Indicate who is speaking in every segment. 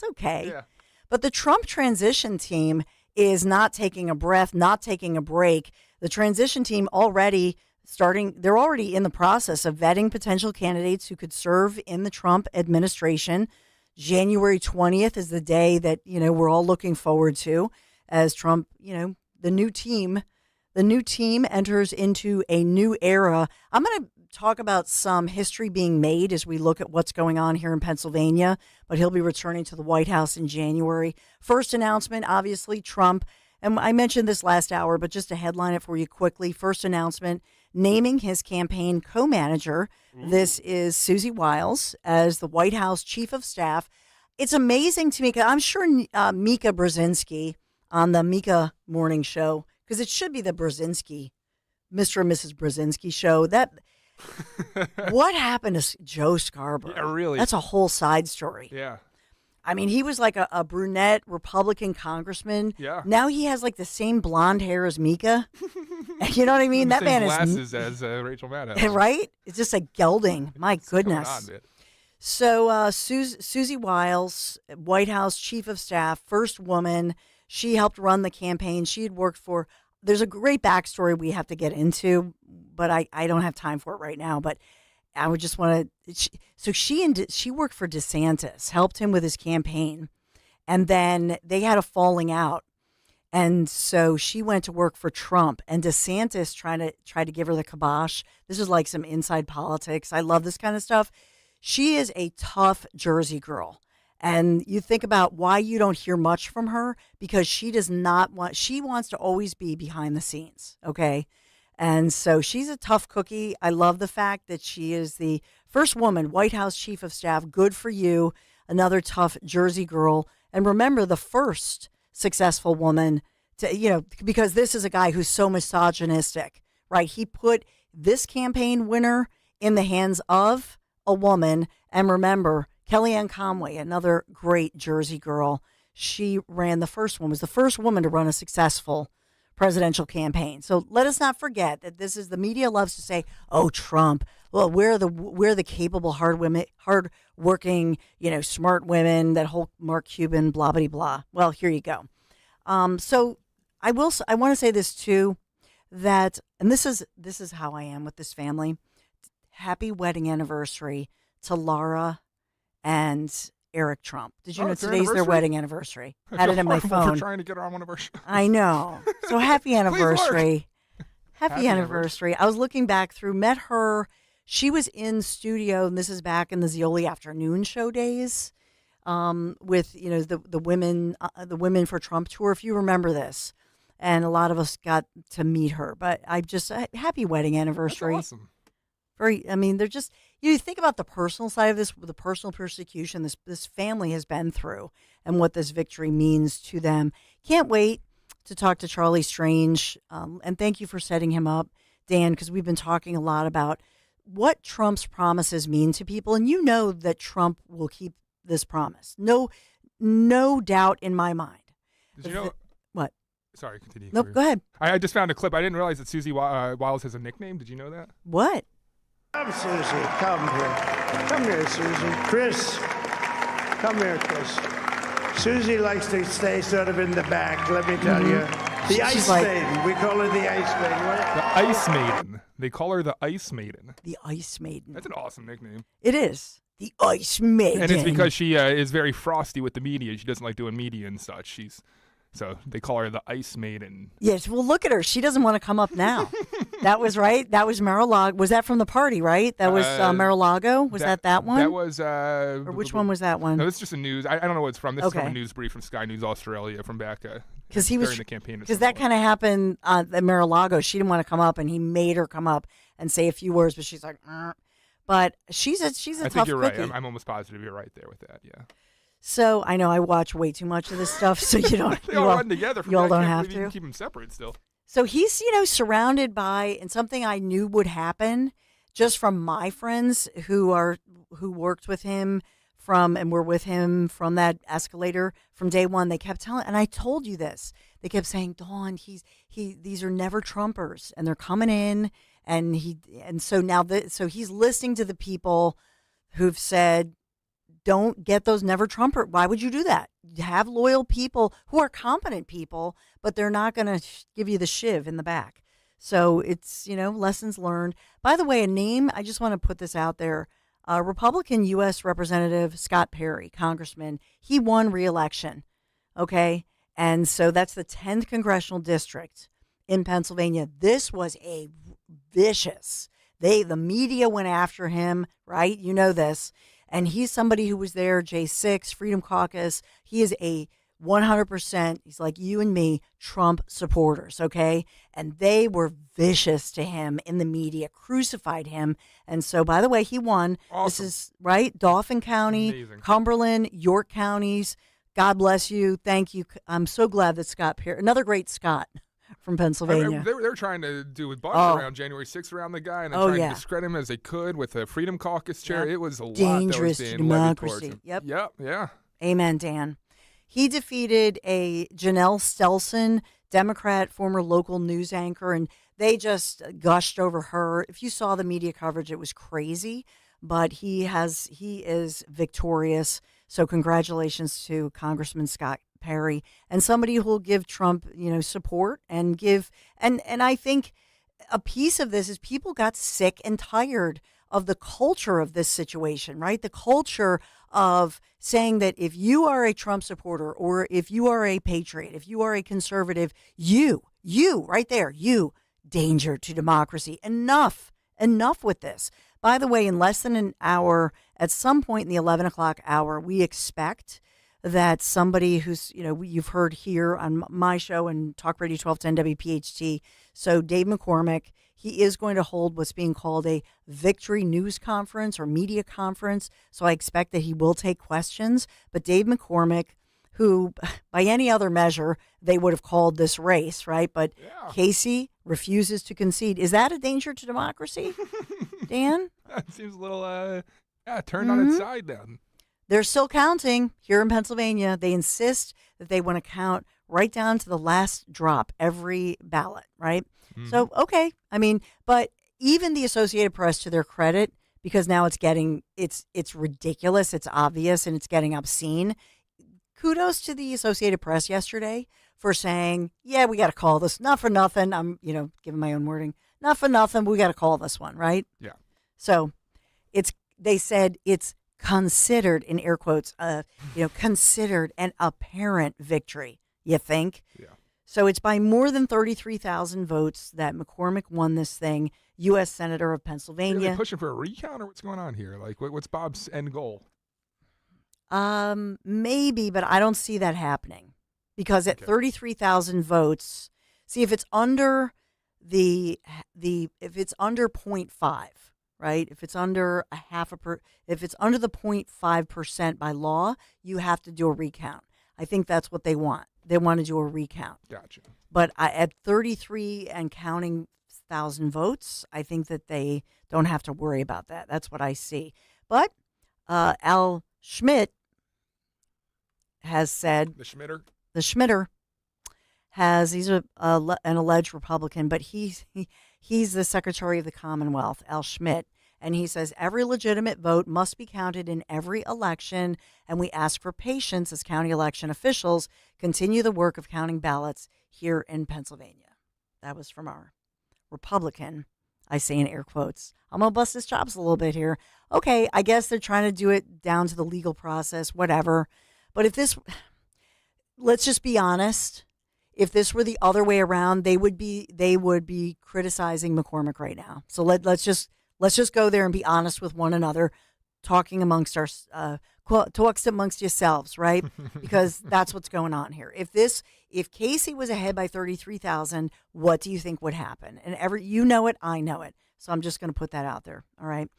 Speaker 1: It's okay.
Speaker 2: Yeah.
Speaker 1: But the Trump transition team is not taking a breath, not taking a break. The transition team they're already in the process of vetting potential candidates who could serve in the Trump administration. January 20th is the day that, we're all looking forward to as Trump, the new team enters into a new era. I'm going to talk about some history being made as we look at what's going on here in Pennsylvania, but he'll be returning to the White House in January. First announcement, obviously, Trump, and I mentioned this last hour, but just to headline it for you quickly. First announcement, naming his campaign co-manager. This is Susie Wiles as the White House Chief of Staff. It's amazing to me. I'm sure Mika Brzezinski on the Mika Morning Show, because it should be the Brzezinski, Mr. and Mrs. Brzezinski show. What happened to Joe Scarborough?
Speaker 2: Yeah, really.
Speaker 1: That's a whole side story.
Speaker 2: Yeah.
Speaker 1: I mean, he was like a brunette Republican congressman.
Speaker 2: Yeah.
Speaker 1: Now he has like the same blonde hair as Mika. You know what I mean?
Speaker 2: And the
Speaker 1: That man
Speaker 2: same
Speaker 1: is
Speaker 2: glasses as Rachel Maddow.
Speaker 1: right. It's just like gelding. My goodness.
Speaker 2: What's going on, man?
Speaker 1: So Susie Wiles, White House Chief of Staff, first woman. She helped run the campaign. She had worked for. There's a great backstory we have to get into, but I don't have time for it right now. But I would just want to. She worked for DeSantis, helped him with his campaign, and then they had a falling out, and so she went to work for Trump. And DeSantis tried to give her the kibosh. This is like some inside politics. I love this kind of stuff. She is a tough Jersey girl. And you think about why you don't hear much from her, because she wants to always be behind the scenes. Okay. And so she's a tough cookie. I love the fact that she is the first woman, White House Chief of Staff. Good for you. Another tough Jersey girl. And remember, the first successful woman to, because this is a guy who's so misogynistic, right? He put this campaign winner in the hands of a woman. And remember, Kellyanne Conway, another great Jersey girl, she was the first woman to run a successful presidential campaign. So let us not forget that the media loves to say, "Oh, Trump. Well, we're the capable, hard-working, smart women, that whole Mark Cuban, blah blah blah." Well, here you go. So I want to say this too, that, and this is how I am with this family. Happy wedding anniversary to Laura and Eric Trump. Did you know today's their wedding anniversary? Had it in my phone.
Speaker 2: We're trying to get her on one of our shows.
Speaker 1: I know. So happy anniversary. Happy anniversary. I was looking back through, met her. She was in studio, and this is back in the Zioli afternoon show days, with the women for Trump tour, if you remember this. And a lot of us got to meet her. But happy wedding anniversary.
Speaker 2: That's awesome.
Speaker 1: They're just, you think about the personal side of this, the personal persecution this family has been through and what this victory means to them. Can't wait to talk to Charlie Strange. And thank you for setting him up, Dan, because we've been talking a lot about what Trump's promises mean to people. And you know that Trump will keep this promise. No doubt in my mind.
Speaker 2: Did you know?
Speaker 1: What?
Speaker 2: Sorry, continue.
Speaker 1: Nope, go ahead.
Speaker 2: I just found a clip. I didn't realize that Susie Wiles has a nickname. Did you know that?
Speaker 1: What?
Speaker 3: Come, Susie. Come here. Come here, Susie. Chris. Come here, Chris. Susie likes to stay sort of in the back, let me tell you. The Ice Maiden. We call her the Ice Maiden.
Speaker 2: The Ice Maiden. They call her the Ice Maiden.
Speaker 1: The Ice Maiden.
Speaker 2: That's an awesome nickname.
Speaker 1: It is. The Ice Maiden.
Speaker 2: And it's because she is very frosty with the media. She doesn't like doing media and such. So they call her the Ice Maiden.
Speaker 1: Yes, well, look at her. She doesn't want to come up now. That was right. That was Mar-a-Lago. Was that from the party, right? That was Mar-a-Lago? Was that one?
Speaker 2: That was...
Speaker 1: or which one was that one?
Speaker 2: No, it's just a news. I don't know what it's from. This is
Speaker 1: Okay.
Speaker 2: from a news brief from Sky News Australia from back during the campaign.
Speaker 1: Because that kind of happened at Mar-a-Lago. She didn't want to come up, and he made her come up and say a few words, but she's like, But she's a tough cookie.
Speaker 2: I think you're right. I'm almost positive you're right there with that, yeah.
Speaker 1: So I know I watch way too much of this stuff, so you don't.
Speaker 2: They all run together.
Speaker 1: You all don't have
Speaker 2: to.
Speaker 1: to
Speaker 2: keep them separate still.
Speaker 1: So he's, surrounded by, and something I knew would happen just from my friends who worked with him and were with him from that escalator from day one. They kept telling, and I told you this. They kept saying, Dawn, these are never Trumpers, and they're coming in, and so now so he's listening to the people who've said, don't get those never Trumper. Why would you do that? Have loyal people who are competent people, but they're not going to give you the shiv in the back. So it's, lessons learned. By the way, a name, I just want to put this out there. Republican U.S. Representative Scott Perry, congressman, he won re-election. Okay. And so that's the 10th congressional district in Pennsylvania. This was a vicious. The media went after him, right? You know this. And he's somebody who was there, J6, Freedom Caucus. He is a 100%, he's like you and me, Trump supporters, okay? And they were vicious to him in the media, crucified him. And so, by the way, he won.
Speaker 2: Awesome.
Speaker 1: This is, right, Dauphin County,
Speaker 2: Amazing.
Speaker 1: Cumberland, York counties. God bless you. Thank you. I'm so glad that Scott Perry, another great Scott from Pennsylvania.
Speaker 2: They were trying to do a bunch around January 6th around the guy, and then trying to discredit him as they could with the Freedom Caucus chair.
Speaker 1: Yep.
Speaker 2: It was a lot
Speaker 1: Dangerous
Speaker 2: that was
Speaker 1: to
Speaker 2: being levied towards
Speaker 1: democracy.
Speaker 2: him.
Speaker 1: Yep.
Speaker 2: Yeah.
Speaker 1: Amen, Dan. He defeated a Janelle Stelson, Democrat, former local news anchor, and they just gushed over her. If you saw the media coverage, it was crazy, but he is victorious. So congratulations to Congressman Scott Perry and somebody who will give Trump, support and give, and I think a piece of this is people got sick and tired of the culture of this situation, right? The culture of saying that if you are a Trump supporter or if you are a patriot, if you are a conservative, you right there, you danger to democracy. Enough with this. By the way, in less than an hour, at some point in the 11 o'clock hour, we expect that somebody who's, you've heard here on my show and Talk Radio 1210 WPHT. So Dave McCormick, he is going to hold what's being called a victory news conference or media conference. So I expect that he will take questions. But Dave McCormick, who by any other measure, they would have called this race, right? But Casey refuses to concede. Is that a danger to democracy, Dan?
Speaker 2: That seems a little, turned on its side then.
Speaker 1: They're still counting here in Pennsylvania. They insist that they want to count right down to the last drop every ballot, right? Mm-hmm. So, okay. I mean, but even the Associated Press, to their credit, because now it's ridiculous, it's obvious, and it's getting obscene. Kudos to the Associated Press yesterday for saying, yeah, we got to call this. Not for nothing. I'm, giving my own wording. Not for nothing, but we got to call this one, right?
Speaker 2: Yeah.
Speaker 1: So they said it's considered, in air quotes, considered an apparent victory, you think?
Speaker 2: Yeah.
Speaker 1: So it's by more than 33,000 votes that McCormick won this thing, U.S. Senator of Pennsylvania.
Speaker 2: Are they pushing for a recount or what's going on here? Like, what's Bob's end goal?
Speaker 1: Maybe, but I don't see that happening because at 33,000 votes, see if it's under if it's under 0.5, right? If it's under if it's under the 0.5% by law, you have to do a recount. I think that's what they want. They want to do a recount.
Speaker 2: Gotcha.
Speaker 1: But at 33 and counting thousand votes, I think that they don't have to worry about that. That's what I see. But Al Schmidt has said
Speaker 2: the
Speaker 1: Schmitter he's an alleged Republican, but he's the Secretary of the Commonwealth, Al Schmidt. And he says every legitimate vote must be counted in every election, and we ask for patience as county election officials continue the work of counting ballots here in Pennsylvania. That was from our Republican, I say in air quotes. I'm going to bust his chops a little bit here. Okay, I guess they're trying to do it down to the legal process, whatever. But let's just be honest. If this were the other way around, they would be criticizing McCormick right now. So let's just go there and be honest with one another, talking amongst talks amongst yourselves, right? Because that's what's going on here. If Casey was ahead by 33,000, what do you think would happen? And you know it, I know it. So I'm just going to put that out there. All right.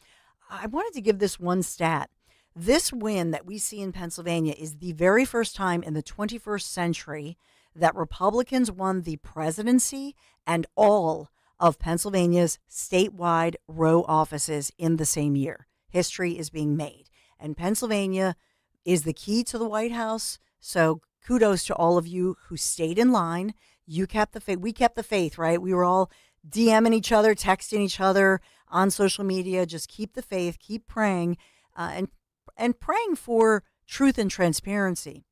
Speaker 1: I wanted to give this one stat. This win that we see in Pennsylvania is the very first time in the 21st century that Republicans won the presidency and all of Pennsylvania's statewide row offices in the same year. History is being made. And Pennsylvania is the key to the White House. So kudos to all of you who stayed in line. You kept the faith. We kept the faith, right? We were all DMing each other, texting each other on social media. Just keep the faith, keep praying. And and praying for truth and transparency,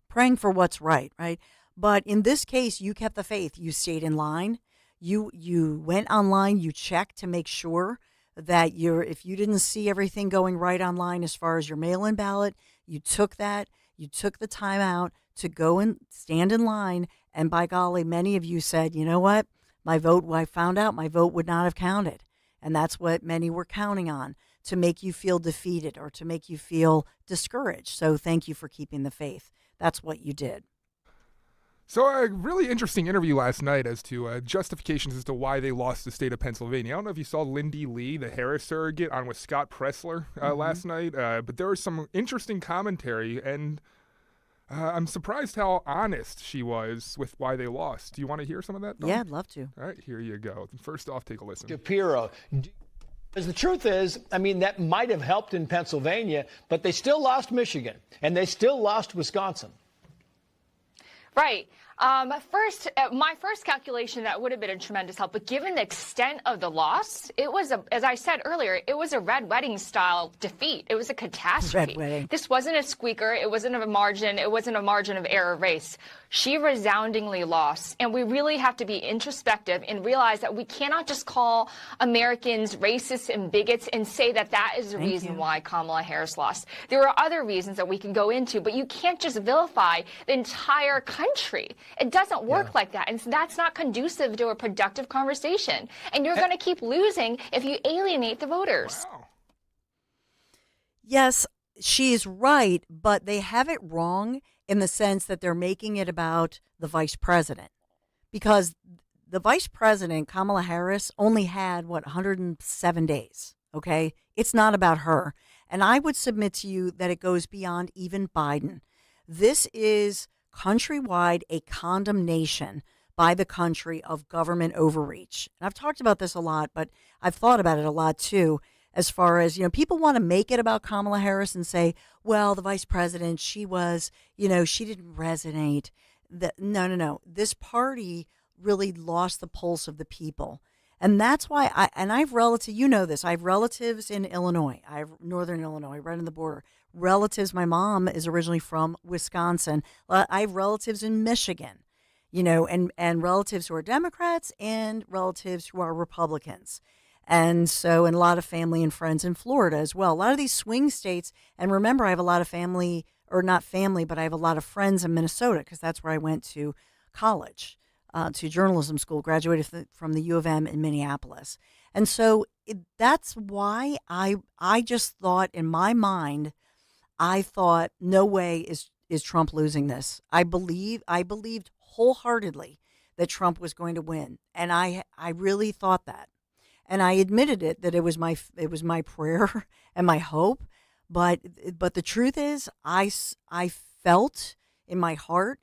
Speaker 1: praying for what's right, right? But in this case, you kept the faith. You stayed in line. You went online. You checked to make sure that if you didn't see everything going right online as far as your mail-in ballot, you took that. You took the time out to go and stand in line. And by golly, many of you said, you know what? I found out my vote would not have counted. And that's what many were counting on, to make you feel defeated or to make you feel discouraged. So thank you for keeping the faith. That's what you did.
Speaker 2: So a really interesting interview last night as to justifications as to why they lost the state of Pennsylvania. I don't know if you saw Lindy Lee, the Harris surrogate, on with Scott Pressler last night, but there was some interesting commentary, and I'm surprised how honest she was with why they lost. Do you want to hear some of that, Dawn?
Speaker 1: Yeah, I'd love to.
Speaker 2: All right, here you go. First off, take a listen.
Speaker 4: Shapiro. Because the truth is, I mean, that might have helped in Pennsylvania, but they still lost Michigan, and they still lost Wisconsin.
Speaker 5: Right. My first calculation, that would have been a tremendous help. But given the extent of the loss, it was, as I said earlier, it was a red wedding style defeat. It was a catastrophe.
Speaker 1: Red wedding.
Speaker 5: This wasn't a squeaker. It wasn't a margin. It wasn't a margin of error race. She resoundingly lost. And we really have to be introspective and realize that we cannot just call Americans racist and bigots and say that that is the reason why Kamala Harris lost. There are other reasons that we can go into, but you can't just vilify the entire country. It doesn't work like that. And that's not conducive to a productive conversation. And you're going to keep losing if you alienate the voters.
Speaker 2: Wow.
Speaker 1: Yes, she's right, but they have it wrong in the sense that they're making it about the vice president. Because the vice president, Kamala Harris, only had, 107 days, okay? It's not about her. And I would submit to you that it goes beyond even Biden. This is countrywide a condemnation by the country of government overreach. And I've talked about this a lot, but I've thought about it a lot too, as far as, people want to make it about Kamala Harris and say, well, the vice president, she was, she didn't resonate. No. This party really lost the pulse of the people. And that's why I have relatives, I have relatives in Illinois. I have northern Illinois, right on the border. Relatives, my mom is originally from Wisconsin. I have relatives in Michigan, and relatives who are Democrats and relatives who are Republicans. And so, and a lot of family and friends in Florida as well. A lot of these swing states, and remember, I have a lot of family, or not family, but I have a lot of friends in Minnesota because that's where I went to college. To journalism school, graduated from the U of M in Minneapolis. And so that's why I just thought in my mind, I thought, no way is Trump losing this. I believed wholeheartedly that Trump was going to win. And I really thought that. And I admitted it, that it was my prayer and my hope. But the truth is, I felt in my heart,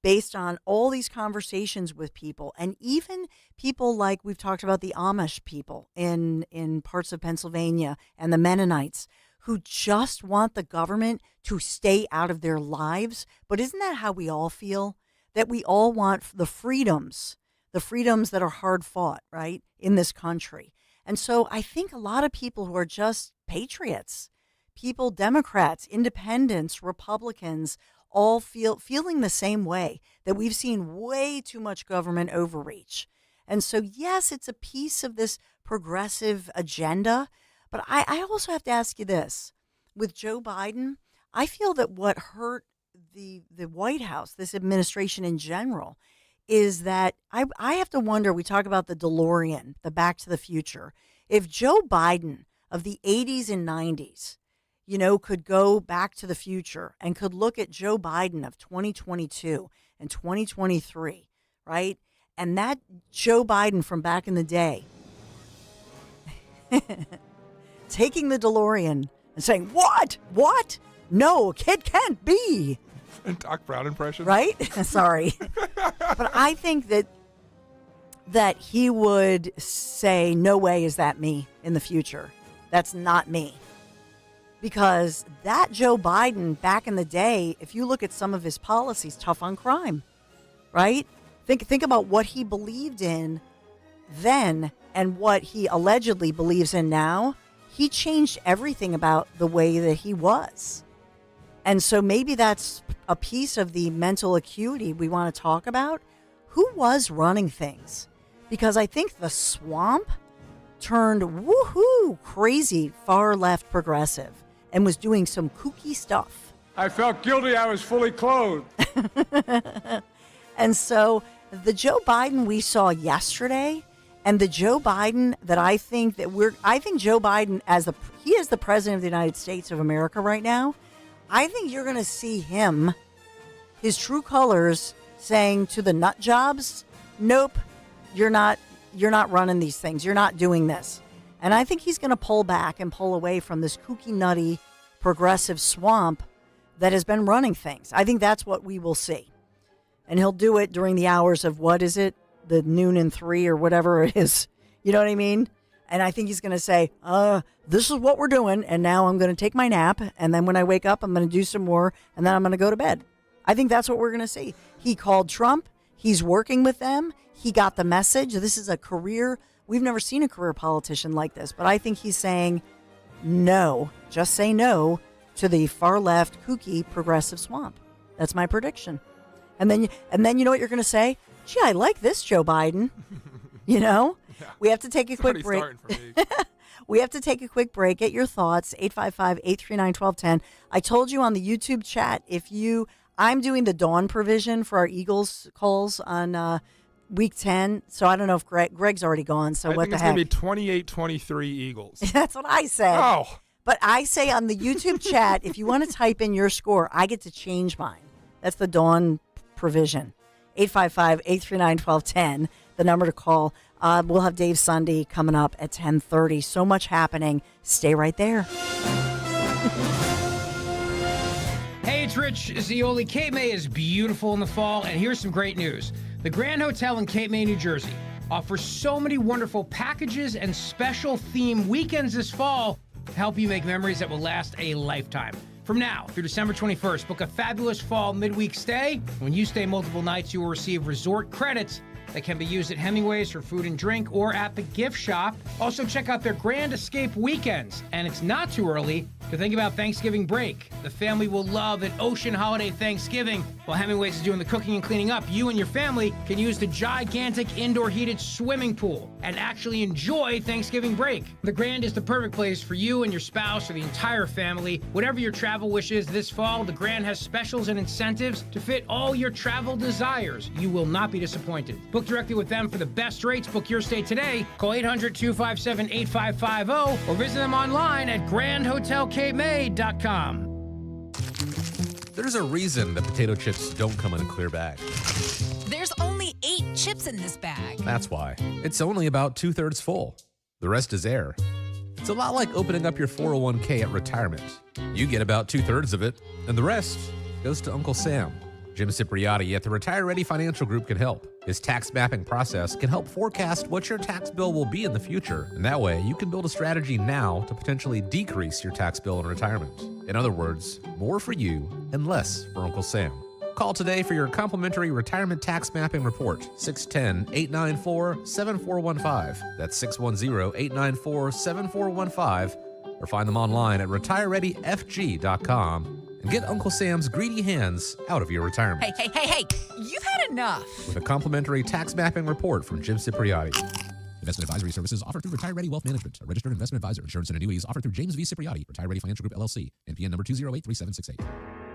Speaker 1: based on all these conversations with people, and even people like we've talked about, the Amish people in parts of Pennsylvania and the Mennonites, who just want the government to stay out of their lives. But isn't that how we all feel? That we all want the freedoms that are hard fought, right, in this country. And so I think a lot of people who are just patriots, people, Democrats, independents, Republicans, all feeling the same way, that we've seen way too much government overreach. And so, yes, it's a piece of this progressive agenda. But I also have to ask you this. With Joe Biden, I feel that what hurt the White House, this administration in general, is that I have to wonder, we talk about the DeLorean, the Back to the Future. If Joe Biden of the 80s and 90s, could go back to the future and could look at Joe Biden of 2022 and 2023, right? And that Joe Biden from back in the day, taking the DeLorean and saying, what? No, it can't be.
Speaker 2: Doc Brown impression.
Speaker 1: Right? Sorry. But I think that he would say, no way is that me in the future. That's not me. Because that Joe Biden back in the day, if you look at some of his policies, tough on crime, right? Think about what he believed in then and what he allegedly believes in now. he changed everything about the way that he was. And so maybe that's a piece of the mental acuity we want to talk about. Who was running things? Because I think the swamp turned woohoo crazy far left progressive and was doing some kooky stuff.
Speaker 6: I felt guilty. I was fully clothed.
Speaker 1: And so the Joe Biden we saw yesterday and the Joe Biden that I think Joe Biden he is the president of the United States of America right now. I think you're going to see him, his true colors, saying to the nut jobs, nope, you're not running these things. You're not doing this. And I think he's going to pull back and pull away from this kooky, nutty, progressive swamp that has been running things. I think that's what we will see. And he'll do it during the hours of, what is it? The noon and 3 or whatever it is. You know what I mean? And I think he's going to say, this is what we're doing. And now I'm going to take my nap. And then when I wake up, I'm going to do some more. And then I'm going to go to bed. I think that's what we're going to see. He called Trump. He's working with them. He got the message. This is a career. We've never seen a career politician like this. But I think he's saying no. Just say no to the far left, kooky, progressive swamp. That's my prediction. And then you know what you're going to say? Gee, I like this Joe Biden. You know?
Speaker 2: Yeah.
Speaker 1: We have to take a quick break.
Speaker 2: Starting for me.
Speaker 1: We have to take a quick break. Get your thoughts. 855-839-1210. I told you on the YouTube chat, I'm doing the dawn provision for our Eagles calls on week 10. So I don't know if Greg's already gone. So what the heck?
Speaker 2: I think it's going to be 28-23 Eagles.
Speaker 1: That's what I said.
Speaker 2: Oh.
Speaker 1: But I say on the YouTube chat, if you want to type in your score, I get to change mine. That's the dawn provision. 855-839-1210, the number to call. We'll have Dave Sunday coming up at 10:30. So much happening. Stay right there.
Speaker 7: Hey, it's Rich Zioli. Cape May is beautiful in the fall, and here's some great news. The Grand Hotel in Cape May, New Jersey offers so many wonderful packages and special theme weekends this fall to help you make memories that will last a lifetime. From now through December 21st, book a fabulous fall midweek stay. When you stay multiple nights, you will receive resort credits that can be used at Hemingway's for food and drink or at the gift shop. Also, check out their Grand Escape weekends. And it's not too early to think about Thanksgiving break. The family will love an ocean holiday Thanksgiving. While Hemingway's is doing the cooking and cleaning up, you and your family can use the gigantic indoor heated swimming pool and actually enjoy Thanksgiving break. The Grand is the perfect place for you and your spouse or the entire family. Whatever your travel wish is this fall, the Grand has specials and incentives to fit all your travel desires. You will not be disappointed. Book directly with them for the best rates. Book your stay today. Call 800-257-8550 or visit them online at grandhotelcapemay.com.
Speaker 8: There's a reason that potato chips don't come in a clear bag.
Speaker 9: There's only 8 chips in this bag.
Speaker 8: That's why. It's only about 2/3 full. The rest is air. It's a lot like opening up your 401k at retirement. You get about 2/3 of it, and the rest goes to Uncle Sam. Jim Cipriotti at the Retire Ready Financial Group can help. His tax mapping process can help forecast what your tax bill will be in the future. And that way, you can build a strategy now to potentially decrease your tax bill in retirement. In other words, more for you and less for Uncle Sam. Call today for your complimentary retirement tax mapping report, 610-894-7415. That's 610-894-7415. Or find them online at retirereadyfg.com. And get Uncle Sam's greedy hands out of your retirement.
Speaker 9: Hey, you've had enough.
Speaker 8: With a complimentary tax mapping report from Jim Cipriotti. Investment advisory services offered through Retire Ready Wealth Management, a registered investment advisor. Insurance and annuities offered through James V. Cipriotti, Retire Ready Financial Group, LLC, NPN number 2083768.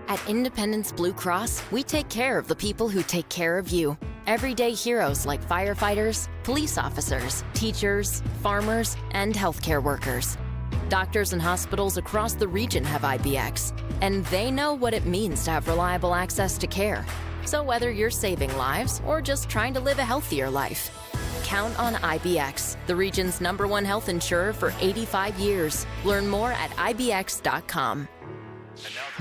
Speaker 10: At Independence Blue Cross, we take care of the people who take care of you. Everyday heroes like firefighters, police officers, teachers, farmers, and healthcare workers. Doctors and hospitals across the region have IBX, and they know what it means to have reliable access to care. So whether you're saving lives or just trying to live a healthier life, count on IBX, the region's #1 health insurer for 85 years. Learn more at IBX.com.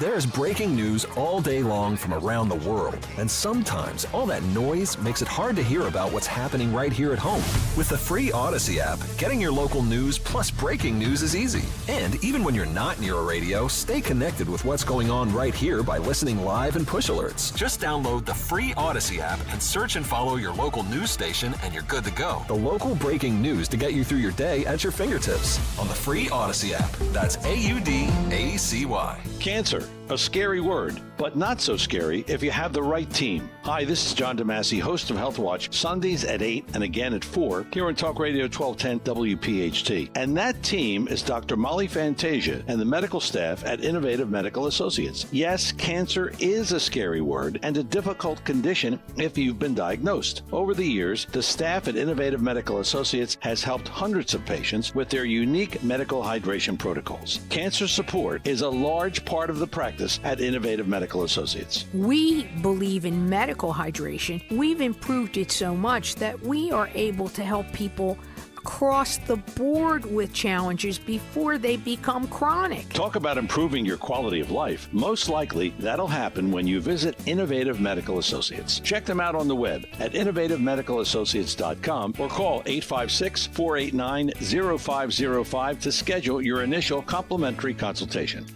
Speaker 11: There's breaking news all day long from around the world, and sometimes all that noise makes it hard to hear about what's happening right here at home. With the free Odyssey app, getting your local news plus breaking news is easy. And even when you're not near a radio, stay connected with what's going on right here by listening live and push alerts. Just download the free Odyssey app and search and follow your local news station, and you're good to go. The local breaking news to get you through your day at your fingertips on the free Odyssey app. That's AUDACY.
Speaker 12: Cancer, a scary word, but not so scary if you have the right team. Hi, this is John DeMasi, host of Health Watch, Sundays at 8 and again at 4 here on Talk Radio 1210 WPHT. And that team is Dr. Molly Fantasia and the medical staff at Innovative Medical Associates. Yes, cancer is a scary word and a difficult condition if you've been diagnosed. Over the years, the staff at Innovative Medical Associates has helped hundreds of patients with their unique medical hydration protocols. Cancer support is a large part of the practice at Innovative Medical Associates.
Speaker 13: We believe in medical hydration. We've improved it so much that we are able to help people across the board with challenges before they become chronic.
Speaker 12: Talk about improving your quality of life. Most likely, that'll happen when you visit Innovative Medical Associates. Check them out on the web at innovativemedicalassociates.com or call 856-489-0505 to schedule your initial complimentary consultation.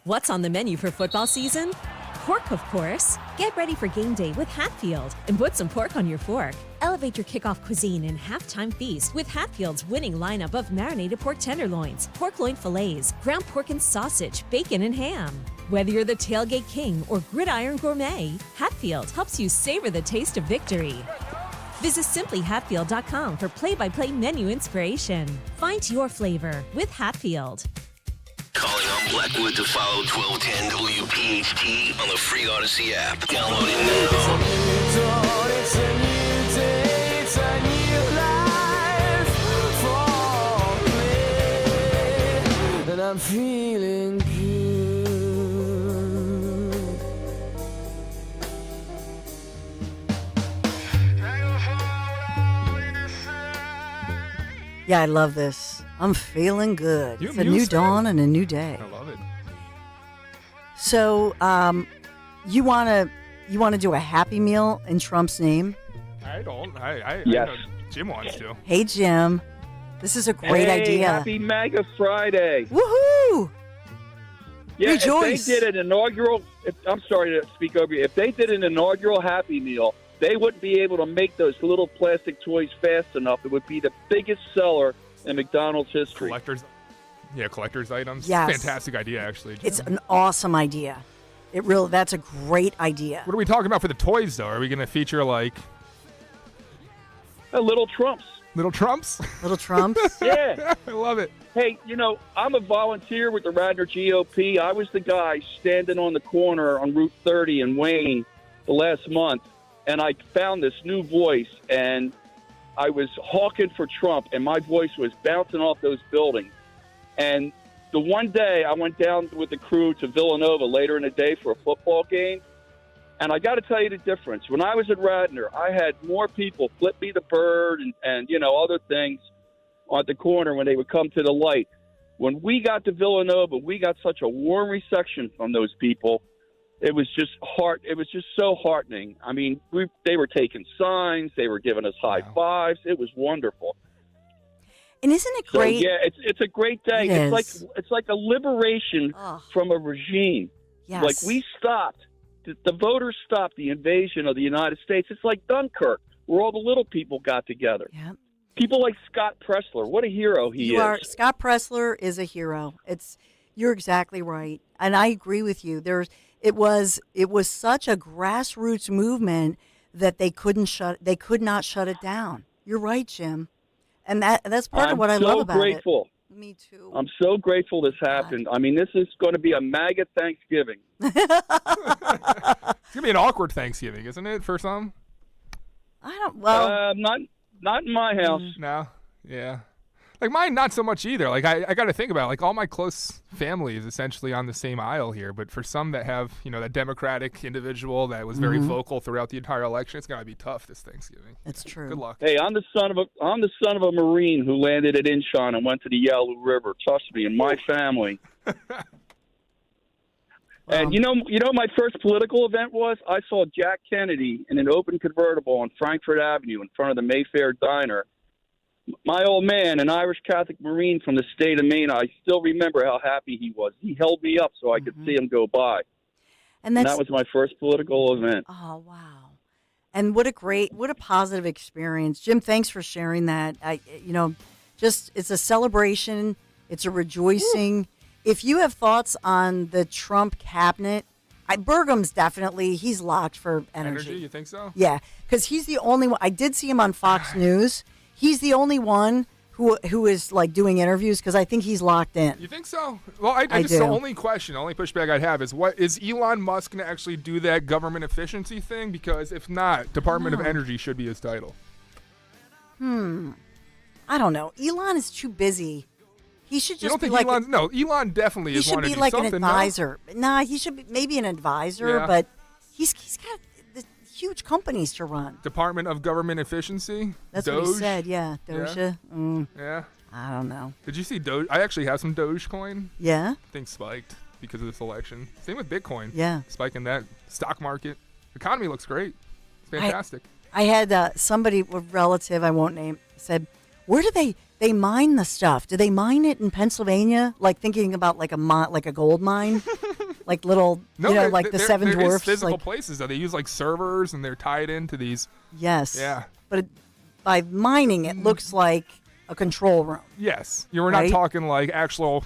Speaker 14: What's on the menu for football season? Pork, of course. Get ready for game day with Hatfield and put some pork on your fork. Elevate your kickoff cuisine and halftime feast with Hatfield's winning lineup of marinated pork tenderloins, pork loin fillets, ground pork and sausage, bacon and ham. Whether you're the tailgate king or gridiron gourmet, Hatfield helps you savor the taste of victory. Visit simplyhatfield.com for play-by-play menu inspiration. Find your flavor with Hatfield.
Speaker 15: Calling on Blackwood to follow 1210 WPHT on the free Odyssey app. Download it now.
Speaker 16: It's a new day, it's a new life for me, and I'm feeling good.
Speaker 1: Yeah, I love this. I'm feeling good.
Speaker 2: You
Speaker 1: It's a new dawn and a new day.
Speaker 2: I love it.
Speaker 1: So, you wanna do a Happy Meal in Trump's name?
Speaker 2: I don't.
Speaker 17: Yes.
Speaker 2: I know Jim wants to.
Speaker 1: Hey, Jim. This is a great
Speaker 17: Hey,
Speaker 1: idea.
Speaker 17: Happy MAGA Friday.
Speaker 1: Woohoo!
Speaker 17: Yeah,
Speaker 1: Rejoice.
Speaker 17: if they did an inaugural, I'm sorry to speak over you. If they did an inaugural Happy Meal, they wouldn't be able to make those little plastic toys fast enough. It would be the biggest seller in McDonald's history.
Speaker 2: Collector's items.
Speaker 1: Yes.
Speaker 2: Fantastic idea, actually. Jim.
Speaker 1: It's an awesome idea. That's a great idea.
Speaker 2: What are we talking about for the toys, though? Are we going to feature, like...
Speaker 17: Little Trumps.
Speaker 2: Little Trumps?
Speaker 1: Little Trumps?
Speaker 17: Yeah.
Speaker 2: I love it.
Speaker 17: Hey, I'm a volunteer with the Radnor GOP. I was the guy standing on the corner on Route 30 in Wayne the last month, and I found this new voice, and I was hawking for Trump, and my voice was bouncing off those buildings. And the one day I went down with the crew to Villanova later in the day for a football game, and I got to tell you the difference. When I was at Radnor, I had more people flip me the bird and other things on the corner when they would come to the light. When we got to Villanova, we got such a warm reception from those people. It was just so heartening. I mean, they were taking signs, they were giving us high fives. It was wonderful.
Speaker 1: And isn't it great?
Speaker 17: So, yeah, it's a great day. It's like a liberation from a regime.
Speaker 1: Yes.
Speaker 17: Like we stopped. The voters stopped the invasion of the United States. It's like Dunkirk, where all the little people got together.
Speaker 1: Yeah.
Speaker 17: People like Scott Pressler. What a hero he is.
Speaker 1: Scott Pressler is a hero. You're exactly right. And I agree with you. It was such a grassroots movement that they could not shut it down. You're right, Jim. And that's part of what I love about it.
Speaker 17: I'm so grateful.
Speaker 1: Me too.
Speaker 17: I'm so grateful this happened. I mean, this is going to be a MAGA Thanksgiving.
Speaker 2: It's going to be an awkward Thanksgiving, isn't it, for some?
Speaker 17: Not in my house.
Speaker 2: No. Yeah. Like mine, not so much either. Like I got to think about it. Like all my close family is essentially on the same aisle here. But for some that have, that Democratic individual that was very vocal throughout the entire election, it's going to be tough this Thanksgiving.
Speaker 1: That's true.
Speaker 2: Good luck.
Speaker 17: Hey, I'm the son of a Marine who landed at Incheon and went to the Yalu River. Trust me, in my family. And you know, my first political event was I saw Jack Kennedy in an open convertible on Frankfurt Avenue in front of the Mayfair Diner. My old man, an Irish Catholic Marine from the state of Maine, I still remember how happy he was. He held me up so I could see him go by. And that was my first political event.
Speaker 1: Oh, wow. And what a positive experience. Jim, thanks for sharing that. It's a celebration. It's a rejoicing. If you have thoughts on the Trump cabinet, Burgum's he's locked for energy.
Speaker 2: You think so?
Speaker 1: Yeah, because he's the only one. I did see him on Fox News. He's the only one who is like doing interviews because I think he's locked in.
Speaker 2: You think so? Well, I just
Speaker 1: do.
Speaker 2: The only pushback I'd have is is Elon Musk going to actually do that government efficiency thing? Because if not, Department of Energy should be his title.
Speaker 1: I don't know. Elon is too busy. He should just
Speaker 2: you don't
Speaker 1: be
Speaker 2: think
Speaker 1: like
Speaker 2: Elon definitely
Speaker 1: he
Speaker 2: is
Speaker 1: should
Speaker 2: wanting
Speaker 1: be
Speaker 2: to do
Speaker 1: like
Speaker 2: something.
Speaker 1: an advisor. Nah, he should be maybe an advisor,
Speaker 2: Yeah.
Speaker 1: but he's got the huge companies to run.
Speaker 2: Department of Government Efficiency.
Speaker 1: That's
Speaker 2: Doge?
Speaker 1: what he said. Yeah, Doge.
Speaker 2: Yeah.
Speaker 1: Yeah. I don't know.
Speaker 2: Did you see Doge? I actually have some Dogecoin.
Speaker 1: Yeah.
Speaker 2: I think spiked because of this election. Same with Bitcoin.
Speaker 1: Yeah.
Speaker 2: Spiking that stock market. Economy looks great. It's fantastic.
Speaker 1: I had somebody, a relative I won't name, said, "Where do they mine the stuff? Do they mine it in Pennsylvania? Like thinking about like a gold mine, like little, like the Seven Dwarfs,
Speaker 2: there is physical
Speaker 1: like
Speaker 2: places though. They use like servers and they're tied into these.
Speaker 1: Yes.
Speaker 2: Yeah.
Speaker 1: But by mining, it looks like a control room.
Speaker 2: Yes. We're not talking like actual,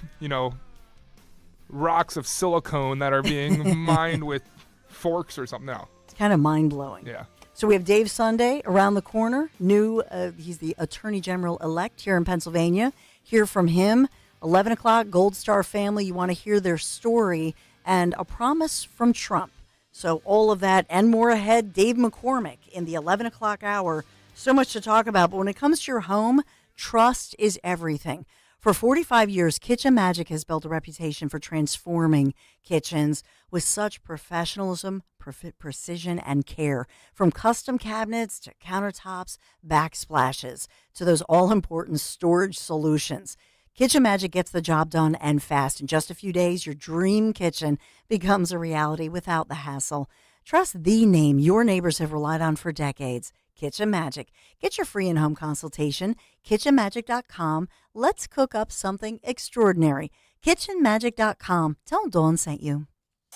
Speaker 2: rocks of silicone that are being mined with forks or something. No.
Speaker 1: It's kind of mind blowing.
Speaker 2: Yeah.
Speaker 1: So we have Dave Sunday around the corner. He's the Attorney General-elect here in Pennsylvania. Hear from him. 11 o'clock, Gold Star family. You want to hear their story and a promise from Trump. So all of that and more ahead. Dave McCormick in the 11 o'clock hour. So much to talk about. But when it comes to your home, trust is everything. For 45 years, Kitchen Magic has built a reputation for transforming kitchens with such professionalism, precision, and care. From custom cabinets to countertops, backsplashes, to those all-important storage solutions. Kitchen Magic gets the job done and fast. In just a few days, your dream kitchen becomes a reality without the hassle. Trust the name your neighbors have relied on for decades. Kitchen Magic. Get your free in-home consultation. KitchenMagic.com. Let's cook up something extraordinary. KitchenMagic.com. Tell Dawn sent you.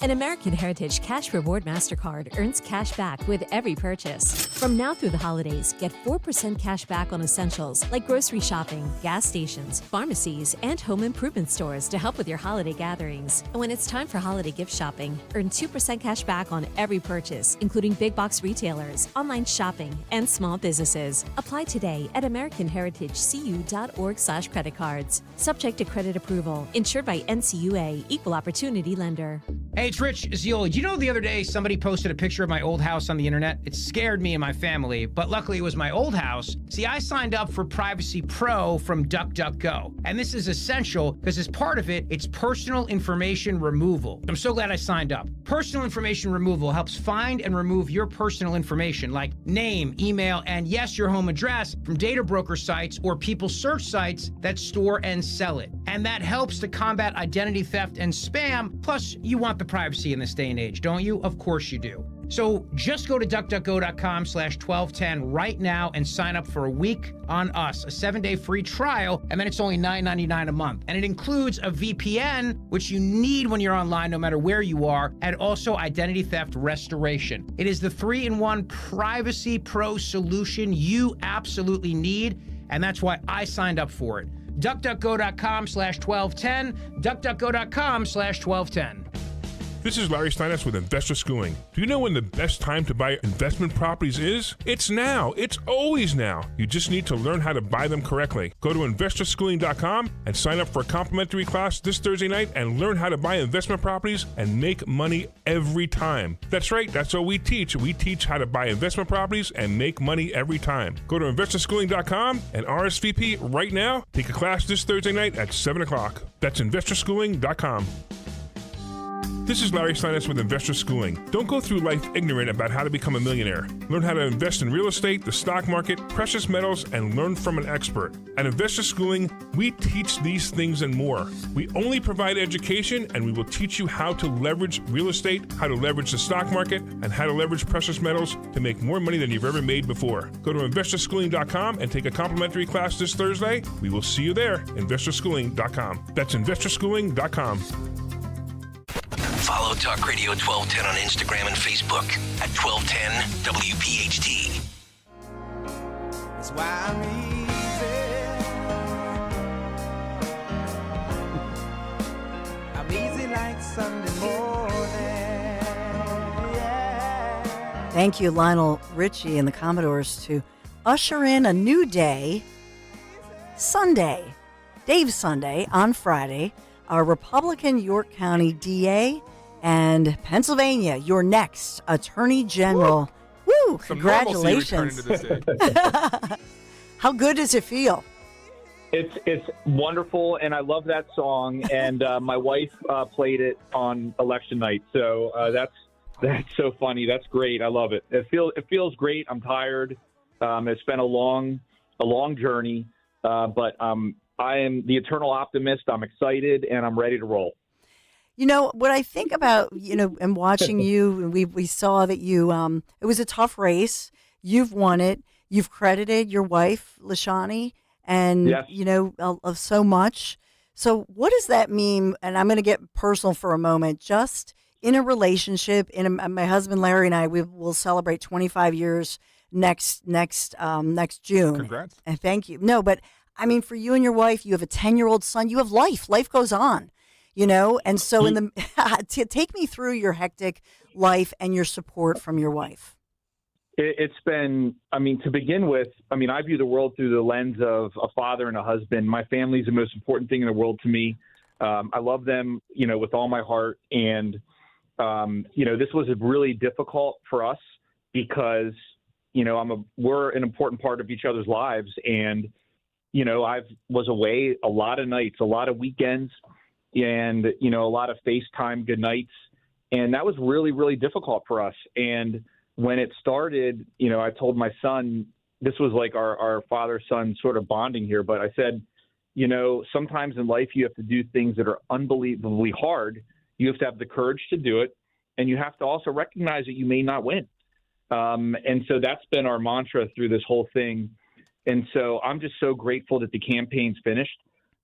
Speaker 14: An American Heritage Cash Reward MasterCard earns cash back with every purchase. From now through the holidays, get 4% cash back on essentials like grocery shopping, gas stations, pharmacies, and home improvement stores to help with your holiday gatherings. And when it's time for holiday gift shopping, earn 2% cash back on every purchase, including big box retailers, online shopping, and small businesses. Apply today at AmericanHeritageCU.org/credit-cards. Subject to credit approval. Insured by NCUA. Equal Opportunity Lender.
Speaker 7: Hey, it's Rich Ziola. You know, the other day somebody posted a picture of my old house on the internet. It scared me and my family, but luckily it was my old house. See, I signed up for Privacy Pro from DuckDuckGo, and this is essential because as part of it, it's personal information removal. I'm so glad I signed up. Personal information removal helps find and remove your personal information like name, email, and yes, your home address from data broker sites or people search sites that store and sell it. And that helps to combat identity theft and spam. Plus, you want the privacy in this day and age, don't you? Of course you do. So just go to duckduckgo.com/1210 right now and sign up for a week on us, a 7-day free trial, and then it's only $9.99 a month. And it includes a VPN, which you need when you're online no matter where you are, and also identity theft restoration. It is the 3-in-1 Privacy Pro solution you absolutely need, and that's why I signed up for it. duckduckgo.com/1210, duckduckgo.com/1210.
Speaker 18: This is Larry Steinitz with Investor Schooling. Do you know when the best time to buy investment properties is? It's now. It's always now. You just need to learn how to buy them correctly. Go to investorschooling.com and sign up for a complimentary class this Thursday night and learn how to buy investment properties and make money every time. That's right. That's what we teach. We teach how to buy investment properties and make money every time. Go to investorschooling.com and RSVP right now. Take a class this Thursday night at 7 o'clock. That's investorschooling.com. This is Larry Steinitz with Investor Schooling. Don't go through life ignorant about how to become a millionaire. Learn how to invest in real estate, the stock market, precious metals, and learn from an expert. At Investor Schooling, we teach these things and more. We only provide education, and we will teach you how to leverage real estate, how to leverage the stock market, and how to leverage precious metals to make more money than you've ever made before. Go to investorschooling.com and take a complimentary class this Thursday. We will see you there. investorschooling.com. That's investorschooling.com.
Speaker 15: Follow Talk Radio 1210 on Instagram and Facebook at 1210 WPHT.
Speaker 16: That's why I'm easy. I'm easy like Sunday morning. Yeah.
Speaker 1: Thank you, Lionel Richie and the Commodores, to usher in a new day, Sunday, Dave Sunday on Friday. Our Republican York County DA and Pennsylvania, your next Attorney General. Woo! Congratulations. How good does it feel?
Speaker 19: It's wonderful, and I love that song. And my wife played it on election night, so that's so funny. That's great. I love it. It feels great. I'm tired. It's been a long journey, but I am the eternal optimist. I'm excited, and I'm ready to roll.
Speaker 1: You know, what I think about, and watching you, we saw that you, it was a tough race. You've won it. You've credited your wife, Lashani, and,
Speaker 19: Yes.
Speaker 1: of so much. So what does that mean? And I'm going to get personal for a moment. Just in a relationship, my husband, Larry, and I, we will celebrate 25 years next June.
Speaker 2: Congrats.
Speaker 1: And thank you. No, but I mean, for you and your wife, you have a 10-year-old son. You have life. Life goes on, And so, take me through your hectic life and your support from your wife.
Speaker 19: It's been, to begin with, I view the world through the lens of a father and a husband. My family is the most important thing in the world to me. I love them, with all my heart. And, this was really difficult for us because, we're an important part of each other's lives. And, I was away a lot of nights, a lot of weekends, and, a lot of FaceTime good nights. And that was really, really difficult for us. And when it started, I told my son, this was like our father-son sort of bonding here, but I said, sometimes in life you have to do things that are unbelievably hard. You have to have the courage to do it, and you have to also recognize that you may not win. And so that's been our mantra through this whole thing. And so I'm just so grateful that the campaign's finished,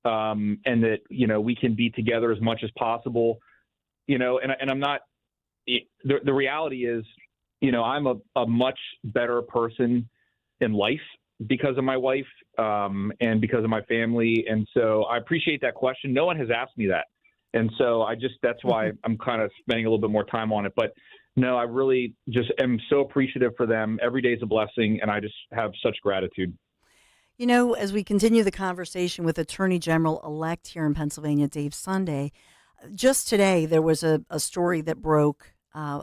Speaker 19: and that, we can be together as much as possible, and I'm not, the reality is, I'm a much better person in life because of my wife, and because of my family. And so I appreciate that question. No one has asked me that. And so that's why I'm kind of spending a little bit more time on it. But no, I really just am so appreciative for them. Every day is a blessing, and I just have such gratitude.
Speaker 1: As we continue the conversation with Attorney General-elect here in Pennsylvania, Dave Sunday, just today there was a story that broke.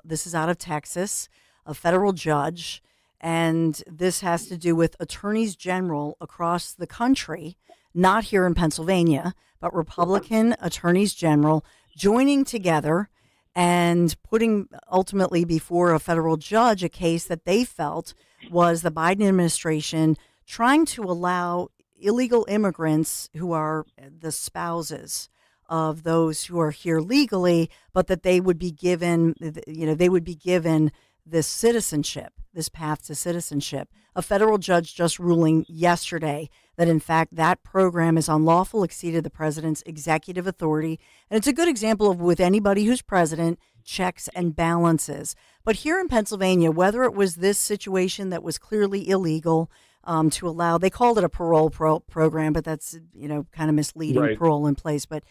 Speaker 1: This is out of Texas, a federal judge, and this has to do with attorneys general across the country, not here in Pennsylvania, but Republican attorneys general joining together and putting ultimately before a federal judge a case that they felt was the Biden administration trying to allow illegal immigrants who are the spouses of those who are here legally, but that they would be given, this citizenship, this path to citizenship. A federal judge just ruling yesterday that, in fact, that program is unlawful, exceeded the president's executive authority. And it's a good example of, with anybody who's president, checks and balances. But here in Pennsylvania, whether it was this situation that was clearly illegal, to allow, they called it a parole program, but that's, kind of misleading,
Speaker 19: Right.
Speaker 1: Parole in place. But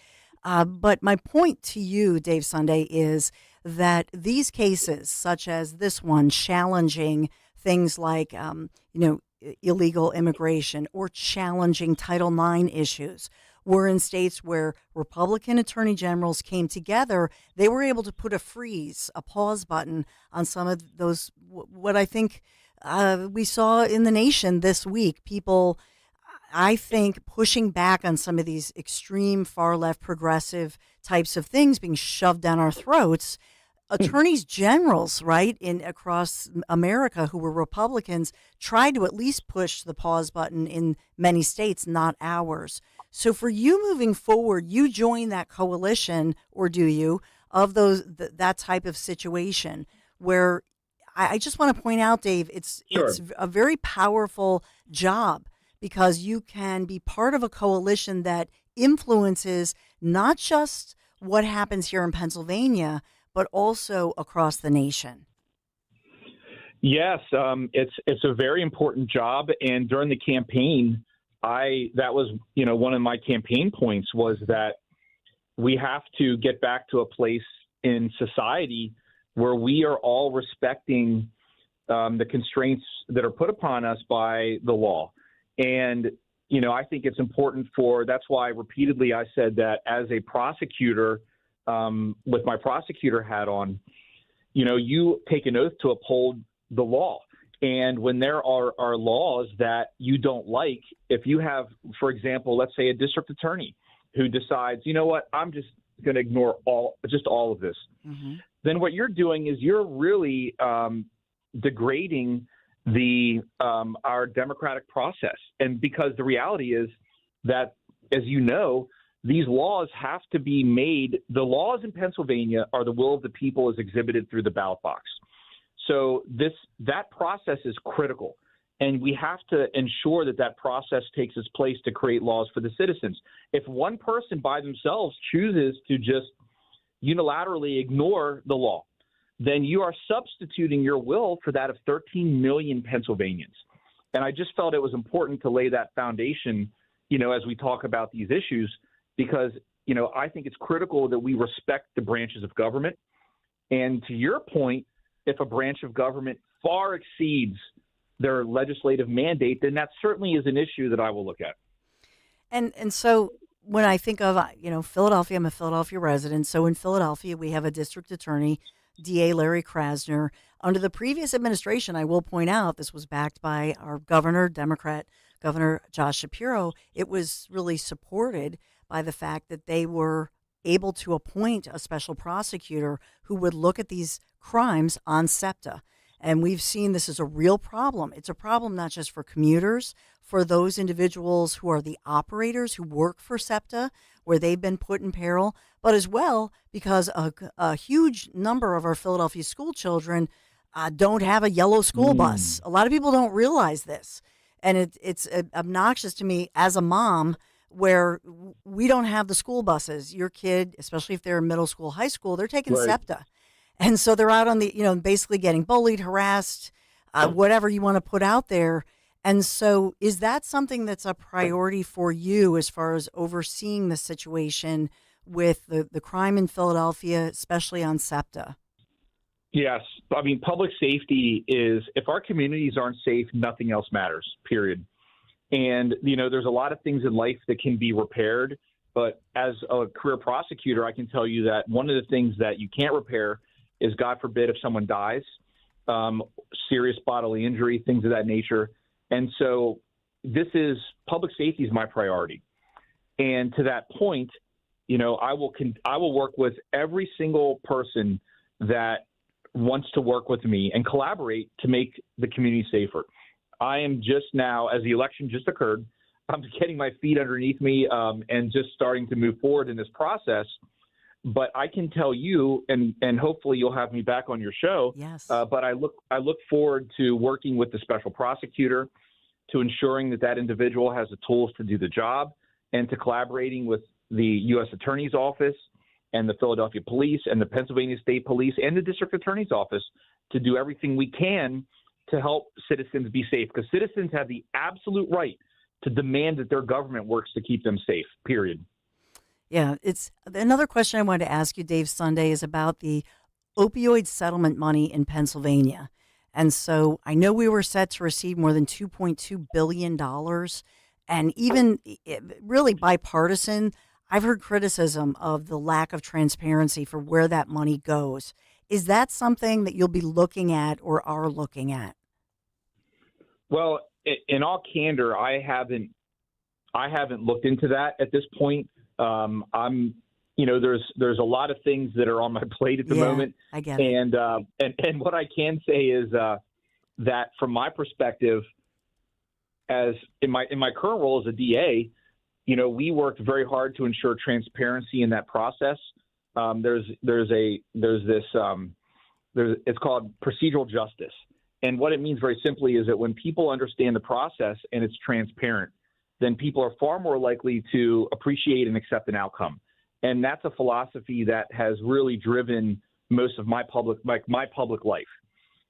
Speaker 1: my point to you, Dave Sunday, is that these cases, such as this one, challenging things like, illegal immigration or challenging Title IX issues, were in states where Republican attorney generals came together. They were able to put a freeze, a pause button on some of those, what I think we saw in the nation this week. People, I think, pushing back on some of these extreme far left progressive types of things being shoved down our throats. Attorneys generals, right, in across America who were Republicans tried to at least push the pause button in many states, not ours. So for you moving forward, you join that coalition, or do you, of that type of situation where I just want to point out, Dave, it's a very powerful job because you can be part of a coalition that influences not just what happens here in Pennsylvania, but also across the nation.
Speaker 19: Yes, it's a very important job, and during the campaign, that was one of my campaign points was that we have to get back to a place in society where we are all respecting the constraints that are put upon us by the law, and I think it's important that's why repeatedly I said that as a prosecutor. With my prosecutor hat on, you take an oath to uphold the law. And when there are laws that you don't like, if you have, for example, let's say a district attorney who decides, you know what, I'm just going to ignore all of this, then what you're doing is you're really degrading our democratic process. And because the reality is that, as you know, these laws have to be made. The laws in Pennsylvania are the will of the people as exhibited through the ballot box. So that process is critical, and we have to ensure that process takes its place to create laws for the citizens. If one person by themselves chooses to just unilaterally ignore the law, then you are substituting your will for that of 13 million Pennsylvanians. And I just felt it was important to lay that foundation, as we talk about these issues, because, I think it's critical that we respect the branches of government. And to your point, if a branch of government far exceeds their legislative mandate, then that certainly is an issue that I will look at.
Speaker 1: And so when I think of, Philadelphia, I'm a Philadelphia resident. So in Philadelphia, we have a district attorney, DA Larry Krasner. Under the previous administration, I will point out, this was backed by our governor, Democrat Governor Josh Shapiro. It was really supported by the fact that they were able to appoint a special prosecutor who would look at these crimes on SEPTA. And we've seen this is a real problem. It's a problem not just for commuters, for those individuals who are the operators who work for SEPTA, where they've been put in peril, but as well because a huge number of our Philadelphia school children don't have a yellow school bus. A lot of people don't realize this. And it's obnoxious to me as a mom where we don't have the school buses. Your kid, especially if they're in middle school, high school, they're taking SEPTA. And so they're out on the, basically getting bullied, harassed, whatever you want to put out there. And so is that something that's a priority for you as far as overseeing the situation with the crime in Philadelphia, especially on SEPTA?
Speaker 19: Yes. I mean, public safety is, if our communities aren't safe, nothing else matters, period. And, there's a lot of things in life that can be repaired. But as a career prosecutor, I can tell you that one of the things that you can't repair is, God forbid, if someone dies, serious bodily injury, things of that nature. And so public safety is my priority. And to that point, I will work with every single person that wants to work with me and collaborate to make the community safer. I am just now, as the election just occurred, I'm getting my feet underneath me and just starting to move forward in this process. But I can tell you, and hopefully you'll have me back on your show.
Speaker 1: Yes.
Speaker 19: But I look forward to working with the special prosecutor, to ensuring that individual has the tools to do the job, and to collaborating with the U.S. Attorney's Office and the Philadelphia Police and the Pennsylvania State Police and the District Attorney's Office to do everything we can to help citizens be safe, because citizens have the absolute right to demand that their government works to keep them safe, period.
Speaker 1: Yeah, it's another question I wanted to ask you, Dave Sunday, is about the opioid settlement money in Pennsylvania. And so I know we were set to receive more than $2.2 billion, and even really bipartisan. I've heard criticism of the lack of transparency for where that money goes. Is that something that you'll be looking at or are looking at?
Speaker 19: Well, in all candor, I haven't looked into that at this point. I'm there's a lot of things that are on my plate at the moment.
Speaker 1: I get it.
Speaker 19: And what I can say is that from my perspective, as in my current role as a DA, we worked very hard to ensure transparency in that process. It's called procedural justice. And what it means very simply is that when people understand the process and it's transparent, then people are far more likely to appreciate and accept an outcome. And that's a philosophy that has really driven most of my public life.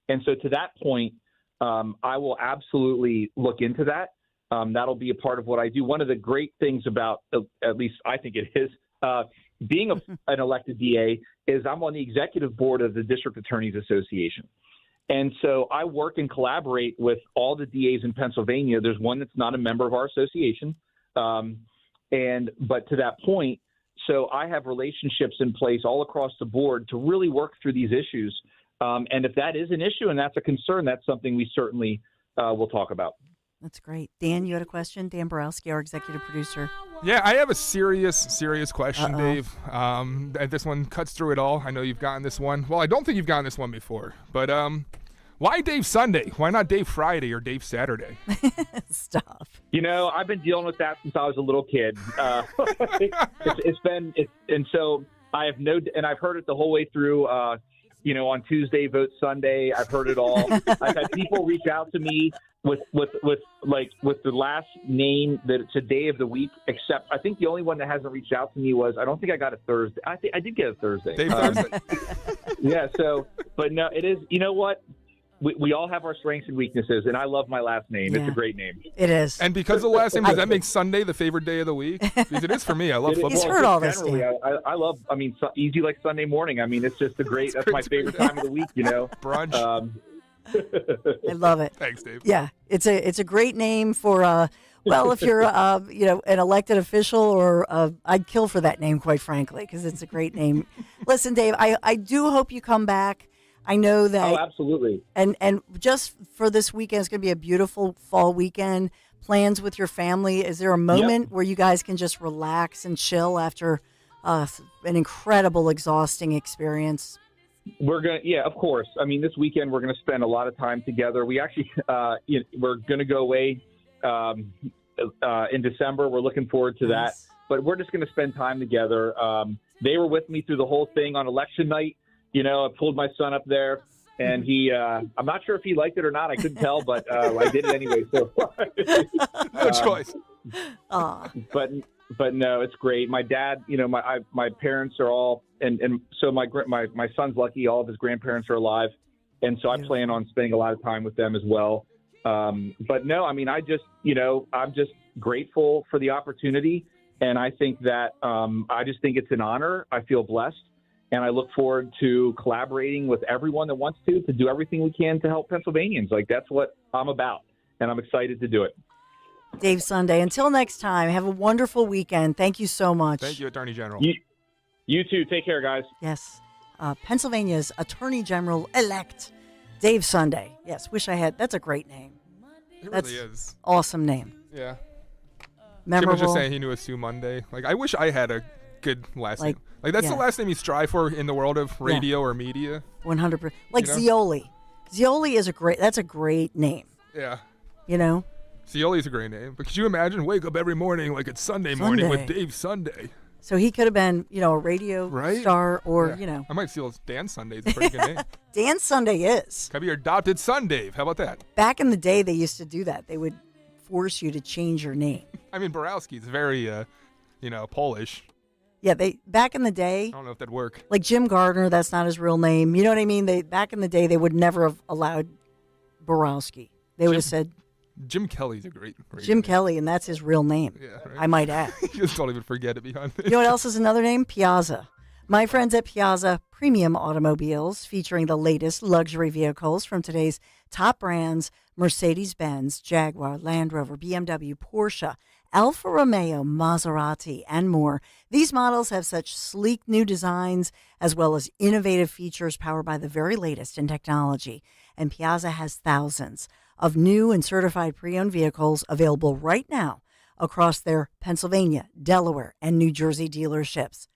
Speaker 19: And so to that point, I will absolutely look into that. That'll be a part of what I do. One of the great things about, at least I think it is, being an elected DA is I'm on the executive board of the District Attorneys Association. And so I work and collaborate with all the DAs in Pennsylvania. There's one that's not a member of our association. But to that point, so I have relationships in place all across the board to really work through these issues. And if that is an issue and that's a concern, that's something we certainly will talk about.
Speaker 1: That's great. Dan, you had a question? Dan Borowski, our executive producer.
Speaker 2: Yeah, I have a serious question, Dave. And this one cuts through it all. I know you've gotten this one. Well, I don't think you've gotten this one before. But why Dave Sunday? Why not Dave Friday or Dave Saturday?
Speaker 1: Stop.
Speaker 19: I've been dealing with that since I was a little kid. So I have and I've heard it the whole way through. On Tuesday, vote Sunday. I've heard it all. I've had people reach out to me with the last name that it's a day of the week, except I think the only one that hasn't reached out to me was, I don't think I got a Thursday. I did get a Thursday.
Speaker 2: Dave Thursday.
Speaker 19: Yeah. So, but no, it is, you know what? We all have our strengths and weaknesses, and I love my last name. Yeah. It's a great name.
Speaker 1: It is.
Speaker 2: And because of the last name, does that make Sunday the favorite day of the week? Because it is for me. I love football.
Speaker 1: He's heard all this.
Speaker 19: I love, easy like Sunday morning. It's just that's my favorite time of the week,
Speaker 2: Brunch.
Speaker 1: I love it.
Speaker 2: Thanks, Dave.
Speaker 1: Yeah, it's a great name for if you're an elected official, or I'd kill for that name, quite frankly, because it's a great name. Listen, Dave, I do hope you come back. I know that.
Speaker 19: Oh, absolutely.
Speaker 1: And just for this weekend, it's going to be a beautiful fall weekend. Plans with your family. Is there a moment where you guys can just relax and chill after an incredible, exhausting experience?
Speaker 19: Yeah, of course. This weekend we're going to spend a lot of time together. We actually, we're going to go away in December. We're looking forward to that. But we're just going to spend time together. They were with me through the whole thing on election night. I pulled my son up there, and he, I'm not sure if he liked it or not. I couldn't tell, but I did it anyway. So
Speaker 2: no choice.
Speaker 19: But no, it's great. My dad, my parents are all, and so my son's lucky. All of his grandparents are alive, and so I plan on spending a lot of time with them as well. But no, I'm just grateful for the opportunity, and I think that I just think it's an honor. I feel blessed. And I look forward to collaborating with everyone that wants to do everything we can to help Pennsylvanians. That's what I'm about, and I'm excited to do it.
Speaker 1: Dave Sunday, until next time, have a wonderful weekend. Thank you so much.
Speaker 2: Thank you, Attorney General.
Speaker 19: You too. Take care, guys.
Speaker 1: Yes. Pennsylvania's Attorney General-elect, Dave Sunday. Yes, that's a great name.
Speaker 2: It really is.
Speaker 1: Awesome name.
Speaker 2: Yeah.
Speaker 1: Memorable.
Speaker 2: Jim was just saying he knew a Sue Monday. I wish I had a good last name. That's the last name you strive for in the world of radio or media.
Speaker 1: 100%. Zioli. Zioli that's a great name.
Speaker 2: Yeah.
Speaker 1: Zioli
Speaker 2: is a great name. But could you imagine wake up every morning like it's Sunday morning with Dave Sunday?
Speaker 1: So he could have been, a radio star or,
Speaker 2: I might steal Dan Sunday. It's a pretty good name.
Speaker 1: Dan Sunday is.
Speaker 2: Could be your adopted son, Dave. How about that?
Speaker 1: Back in the day, they used to do that. They would force you to change your name.
Speaker 2: Borowski is very, Polish.
Speaker 1: Yeah, back in the day.
Speaker 2: I don't know if that'd work.
Speaker 1: Like Jim Gardner, that's not his real name. You know what I mean? Back in the day, they would never have allowed Borowski. They would have said
Speaker 2: Jim Kelly's a great
Speaker 1: Jim
Speaker 2: name.
Speaker 1: Kelly, and that's his real name.
Speaker 2: Yeah, right?
Speaker 1: I might add.
Speaker 2: You just don't even forget it behind it.
Speaker 1: You know what else is another name? Piazza. My friends at Piazza Premium Automobiles, featuring the latest luxury vehicles from today's top brands: Mercedes-Benz, Jaguar, Land Rover, BMW, Porsche, Alfa Romeo, Maserati, and more. These models have such sleek new designs as well as innovative features powered by the very latest in technology. And Piazza has thousands of new and certified pre-owned vehicles available right now across their Pennsylvania, Delaware, and New Jersey dealerships.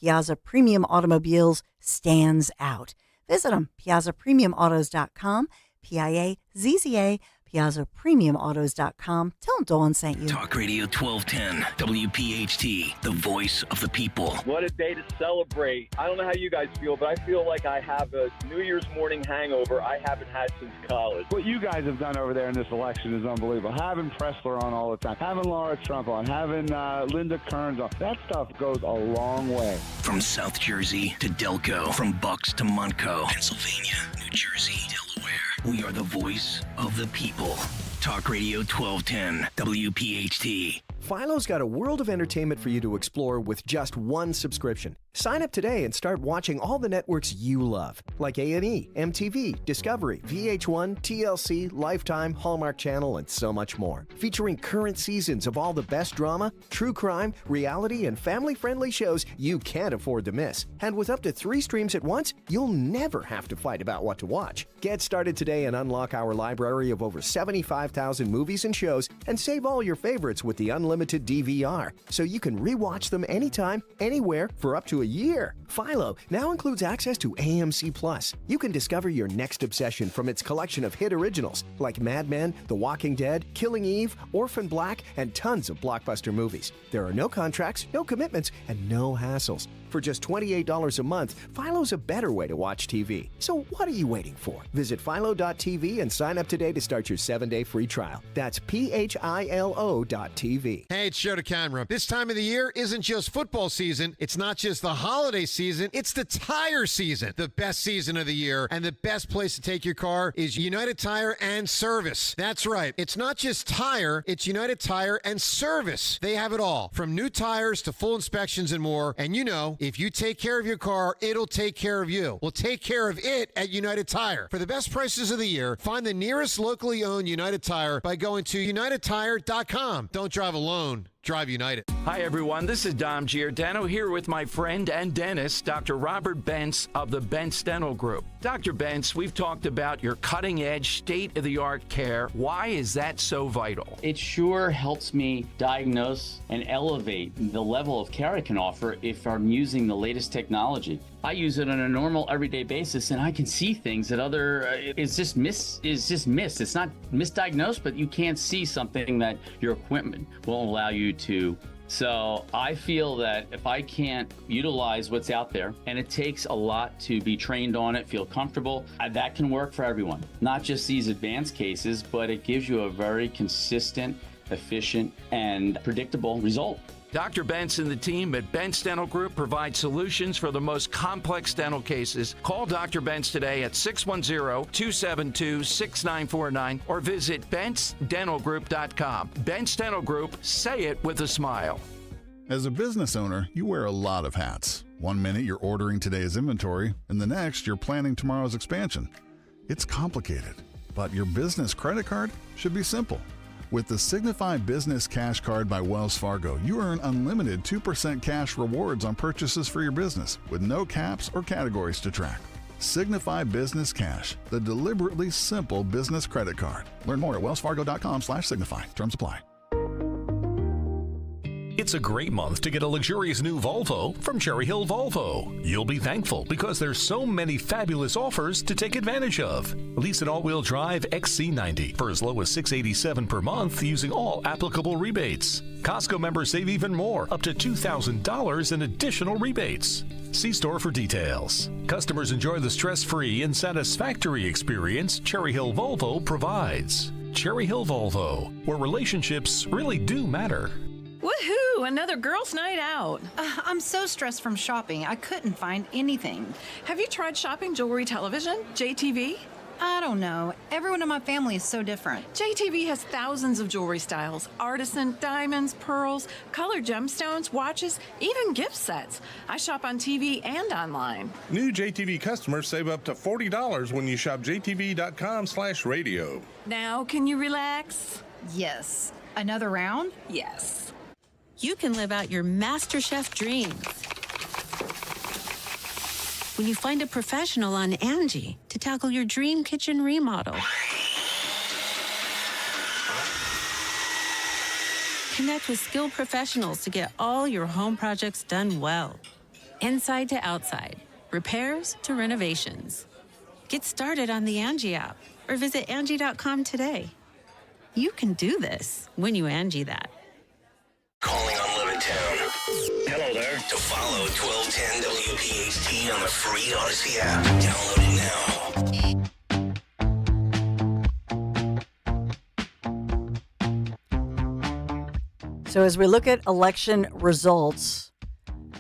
Speaker 1: Piazza Premium Automobiles stands out. Visit them, piazzapremiumautos.com, Piazza, piazzapremiumautos.com. Tell them Dawn sent you.
Speaker 15: Talk Radio 1210, WPHT, the voice of the people.
Speaker 20: What a day to celebrate. I don't know how you guys feel, but I feel like I have a New Year's morning hangover I haven't had since college.
Speaker 6: What you guys have done over there in this election is unbelievable. Having Pressler on all the time, having Laura Trump on, having Linda Kearns on. That stuff goes a long way.
Speaker 15: From South Jersey to Delco, from Bucks to Montco, Pennsylvania, New Jersey, Delaware. We are the voice of the people. Talk Radio 1210, WPHT.
Speaker 21: Philo's got a world of entertainment for you to explore with just one subscription. Sign up today and start watching all the networks you love, like A&E, MTV, Discovery, VH1, TLC, Lifetime, Hallmark Channel, and so much more. Featuring current seasons of all the best drama, true crime, reality, and family-friendly shows you can't afford to miss. And with up to 3 streams at once, you'll never have to fight about what to watch. Get started today and unlock our library of over 75,000 movies and shows, and save all your favorites with the unlimited DVR, so you can rewatch them anytime, anywhere, for up to a year. Philo now includes access to AMC Plus. You can discover your next obsession from its collection of hit originals like Mad Men, The Walking Dead, Killing Eve, Orphan Black, and tons of blockbuster movies. There are no contracts, no commitments, and no hassles. For just $28 a month, Philo's a better way to watch TV. So what are you waiting for? Visit philo.tv and sign up today to start your 7-day free trial. That's philo.tv.
Speaker 22: Hey, it's Joe DeCamera. This time of the year isn't just football season. It's not just the holiday season. It's the tire season. The best season of the year. And the best place to take your car is United Tire and Service. That's right. It's not just tire. It's United Tire and Service. They have it all. From new tires to full inspections and more. And you know, if you take care of your car, it'll take care of you. Well, take care of it at United Tire. For the best prices of the year, find the nearest locally owned United Tire by going to UnitedTire.com. Don't drive alone. Drive United.
Speaker 23: Hi, everyone. This is Dom Giordano here with my friend and dentist, Dr. Robert Bentz of the Bentz Dental Group. Dr. Bentz, we've talked about your cutting-edge, state-of-the-art care. Why is that so vital?
Speaker 24: It sure helps me diagnose and elevate the level of care I can offer if I'm using the latest technology. I use it on a normal everyday basis, and I can see things that it's just missed. It's not misdiagnosed, but you can't see something that your equipment won't allow you to. So I feel that if I can't utilize what's out there, and it takes a lot to be trained on it, feel comfortable, that can work for everyone. Not just these advanced cases, but it gives you a very consistent, efficient, and predictable result.
Speaker 23: Dr. Bentz and the team at Bentz Dental Group provide solutions for the most complex dental cases. Call Dr. Bentz today at 610-272-6949 or visit BentzDentalGroup.com. Bentz Dental Group, say it with a smile.
Speaker 25: As a business owner, you wear a lot of hats. One minute you're ordering today's inventory, and the next you're planning tomorrow's expansion. It's complicated, but your business credit card should be simple. With the Signify Business Cash Card by Wells Fargo, you earn unlimited 2% cash rewards on purchases for your business with no caps or categories to track. Signify Business Cash, the deliberately simple business credit card. Learn more at wellsfargo.com/signify. Terms apply.
Speaker 26: It's a great month to get a luxurious new Volvo from Cherry Hill Volvo. You'll be thankful because there's so many fabulous offers to take advantage of. Lease an all-wheel drive XC90 for as low as $687 per month using all applicable rebates. Costco members save even more, up to $2,000 in additional rebates. See store for details. Customers enjoy the stress-free and satisfactory experience Cherry Hill Volvo provides. Cherry Hill Volvo, where relationships really do matter.
Speaker 27: Woohoo! Another girls' night out.
Speaker 28: I'm so stressed from shopping, I couldn't find anything.
Speaker 27: Have you tried shopping jewelry television, JTV?
Speaker 28: I don't know. Everyone in my family is so different.
Speaker 27: JTV has thousands of jewelry styles. Artisan, diamonds, pearls, colored gemstones, watches, even gift sets. I shop on TV and online.
Speaker 29: New JTV customers save up to $40 when you shop jtv.com/radio.
Speaker 27: Now, can you relax?
Speaker 28: Yes. Another round?
Speaker 27: Yes.
Speaker 30: You can live out your MasterChef dreams when you find a professional on Angie to tackle your dream kitchen remodel. Connect with skilled professionals to get all your home projects done well. inside to outside, repairs to renovations. Get started on the Angie app or visit Angie.com today. You can do this when you Angie that.
Speaker 15: Calling on Levittown. Hello there. To follow 1210 WPHT on the free Odyssey app. Download
Speaker 1: it now. So as we look at election results,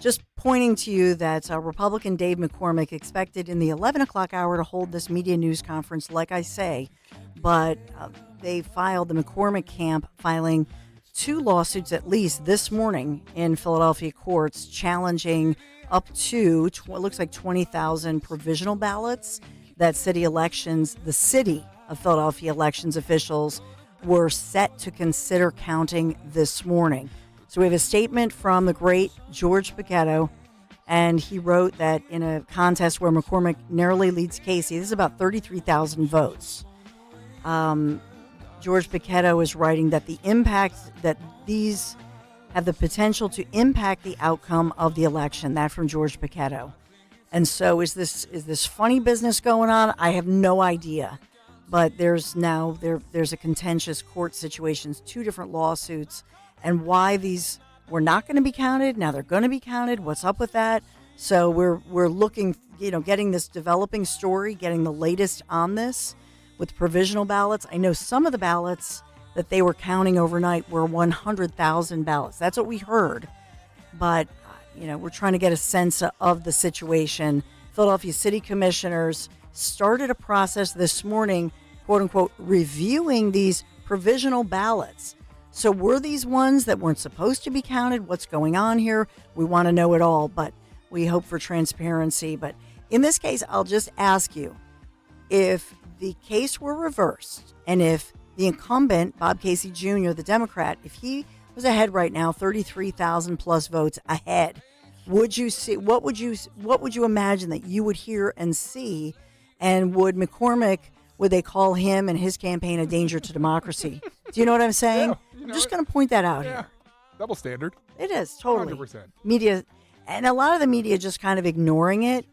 Speaker 1: just pointing to you that Republican Dave McCormick expected in the 11 o'clock hour to hold this media news conference, like I say, but they filed, the McCormick camp filing 2 lawsuits at least this morning in Philadelphia courts challenging up to, it looks like 20,000 provisional ballots that the city of Philadelphia elections officials were set to consider counting this morning. So we have a statement from the great George Paquetto, and he wrote that in a contest where McCormick narrowly leads Casey, this is about 33,000 votes. George Paquetto is writing that the impact that these have the potential to impact the outcome of the election. That from George Paquetto. And so is this funny business going on? I have no idea. But there's a contentious court situation, 2 different lawsuits, and why these were not going to be counted. Now they're going to be counted. What's up with that? So we're looking, getting this developing story, getting the latest on this with provisional ballots. I know some of the ballots that they were counting overnight were 100,000 ballots. That's what we heard. But, we're trying to get a sense of the situation. Philadelphia City Commissioners started a process this morning, quote unquote, reviewing these provisional ballots. So were these ones that weren't supposed to be counted? What's going on here? We want to know it all, but we hope for transparency. But in this case, I'll just ask you, if the case were reversed and if the incumbent, Bob Casey Jr., the Democrat, if he was ahead right now, 33,000 plus votes ahead, would you see, what would you imagine that you would hear and see? And would they call him and his campaign a danger to democracy? Do you know what I'm saying?
Speaker 2: Yeah,
Speaker 1: I'm just going to point that out here.
Speaker 2: Double standard.
Speaker 1: It is, totally.
Speaker 2: 100%.
Speaker 1: Media, and a lot of the media just kind of ignoring it.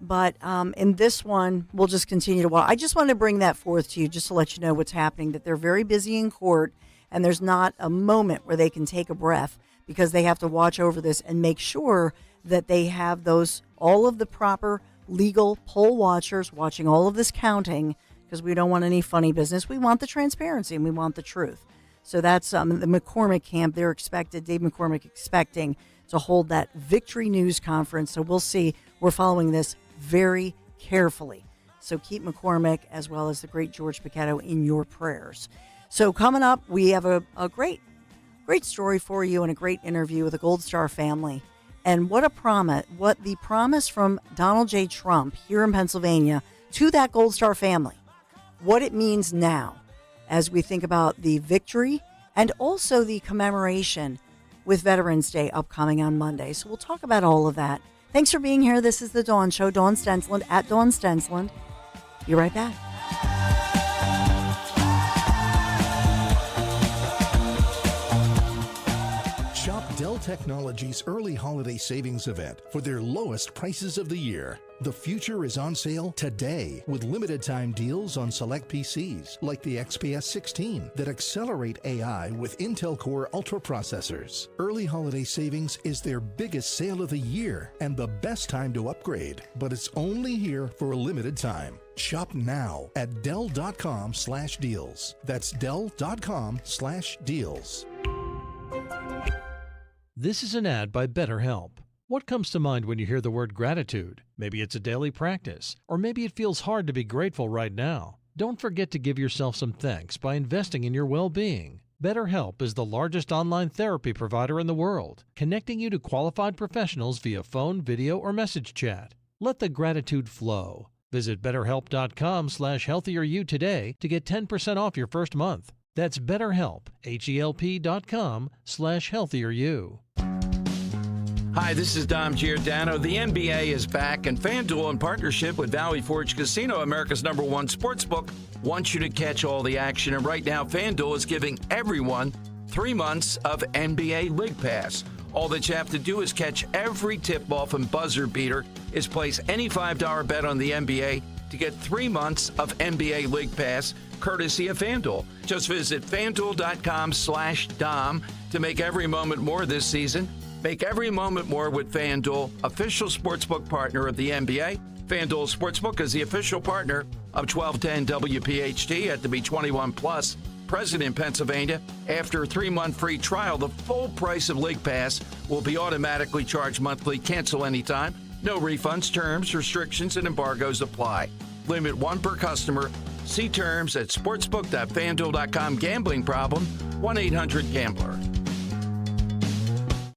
Speaker 1: But in this one, we'll just continue to watch. I just wanted to bring that forth to you just to let you know what's happening, that they're very busy in court, and there's not a moment where they can take a breath because they have to watch over this and make sure that they have all of the proper legal poll watchers watching all of this counting, because we don't want any funny business. We want the transparency and we want the truth. So that's the McCormick camp. Dave McCormick expecting to hold that victory news conference. So we'll see. We're following this very carefully. So keep McCormick as well as the great George Paquetto in your prayers. So coming up, we have a great story for you and a great interview with the Gold Star family. And what the promise from Donald J. Trump here in Pennsylvania to that Gold Star family, what it means now as we think about the victory and also the commemoration with Veterans Day upcoming on Monday. So we'll talk about all of that. Thanks for being here. This is The Dawn Show. Dawn Stensland at Dawn Stensland. Be right back.
Speaker 3: Shop Dell Technologies early holiday savings event for their lowest prices of the year. The future is on sale today with limited time deals on select PCs like the XPS 16 that accelerate AI with Intel Core Ultra processors. Early holiday savings is their biggest sale of the year and the best time to upgrade, but it's only here for a limited time. Shop now at Dell.com/deals. That's Dell.com/deals.
Speaker 4: This is an ad by BetterHelp. What comes to mind when you hear the word gratitude? Maybe it's a daily practice, or maybe it feels hard to be grateful right now. Don't forget to give yourself some thanks by investing in your well-being. BetterHelp is the largest online therapy provider in the world, connecting you to qualified professionals via phone, video, or message chat. Let the gratitude flow. Visit BetterHelp.com/healthieryou today to get 10% off your first month. That's BetterHelp, HELP.com/healthieryou.
Speaker 23: Hi, this is Dom Giordano. The NBA is back, and FanDuel, in partnership with Valley Forge Casino, America's #1 sportsbook, wants you to catch all the action. And right now, FanDuel is giving everyone 3 months of NBA League Pass. All that you have to do is catch every tip-off and buzzer beater is place any $5 bet on the NBA to get 3 months of NBA League Pass, courtesy of FanDuel. Just visit FanDuel.com/Dom to make every moment more this season. Make every moment more with FanDuel, official sportsbook partner of the NBA. FanDuel Sportsbook is the official partner of 1210 WPHT. At to be 21 plus. Present in Pennsylvania. After a 3-month free trial, the full price of League Pass will be automatically charged monthly. Cancel anytime. No refunds, terms, restrictions, and embargoes apply. Limit 1 per customer. See terms at sportsbook.fanduel.com. Gambling problem? 1-800-GAMBLER.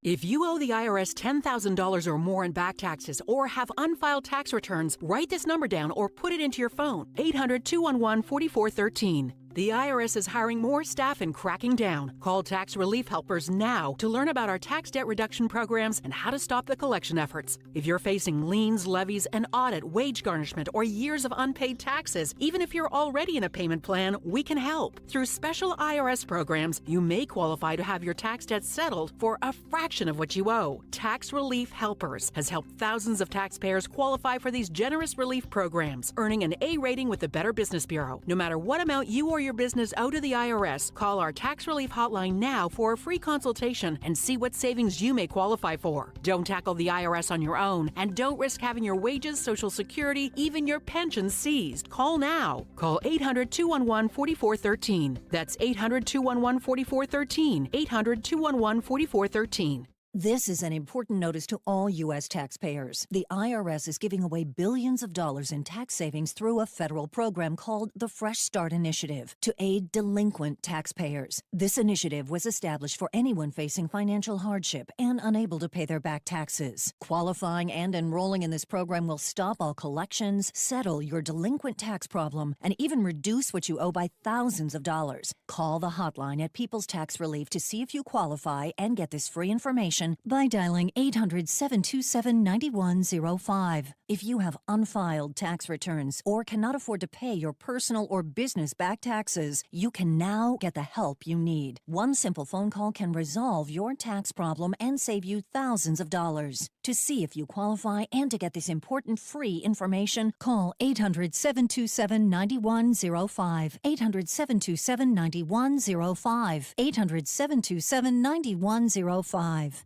Speaker 5: If you owe the IRS $10,000 or more in back taxes or have unfiled tax returns, write this number down or put it into your phone. 800-211-4413. The IRS is hiring more staff and cracking down. Call Tax Relief Helpers now to learn about our tax debt reduction programs and how to stop the collection efforts. If you're facing liens, levies, an audit, wage garnishment, or years of unpaid taxes, even if you're already in a payment plan, we can help. Through special IRS programs, you may qualify to have your tax debt settled for a fraction of what you owe. Tax Relief Helpers has helped thousands of taxpayers qualify for these generous relief programs, earning an A rating with the Better Business Bureau. No matter what amount you or your business owe to the IRS, call our tax relief hotline now for a free consultation and see what savings you may qualify for. Don't tackle the IRS on your own, and don't risk having your wages, Social Security, even your pension seized. Call now. Call 800-211-4413. That's 800-211-4413. 800-211-4413.
Speaker 7: This is an important notice to all U.S. taxpayers. The IRS is giving away billions of dollars in tax savings through a federal program called the Fresh Start Initiative to aid delinquent taxpayers. This initiative was established for anyone facing financial hardship and unable to pay their back taxes. Qualifying and enrolling in this program will stop all collections, settle your delinquent tax problem, and even reduce what you owe by thousands of dollars. Call the hotline at People's Tax Relief to see if you qualify and get this free information by dialing 800-727-9105. If you have unfiled tax returns or cannot afford to pay your personal or business back taxes, you can now get the help you need. One simple phone call can resolve your tax problem and save you thousands of dollars. To see if you qualify and to get this important free information, call 800-727-9105. 800-727-9105. 800-727-9105.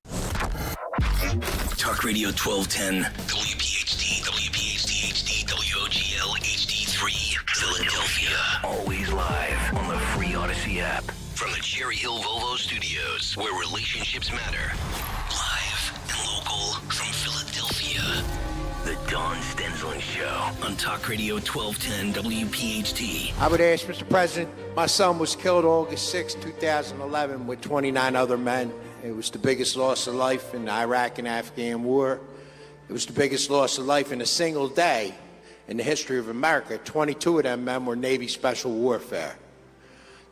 Speaker 15: Talk Radio 1210, WPHT, WPHT HD, WOGL HD3, Philadelphia. Always live on the free Odyssey app. From the Cherry Hill Volvo Studios, where relationships matter. Live and local from Philadelphia. The Dawn Stensland Show on Talk Radio 1210 WPHT.
Speaker 8: I would ask, Mr. President, my son was killed August 6, 2011 with 29 other men. It was the biggest loss of life in the Iraq and Afghan war. It was the biggest loss of life in a single day in the history of America. 22 of them men were Navy Special Warfare.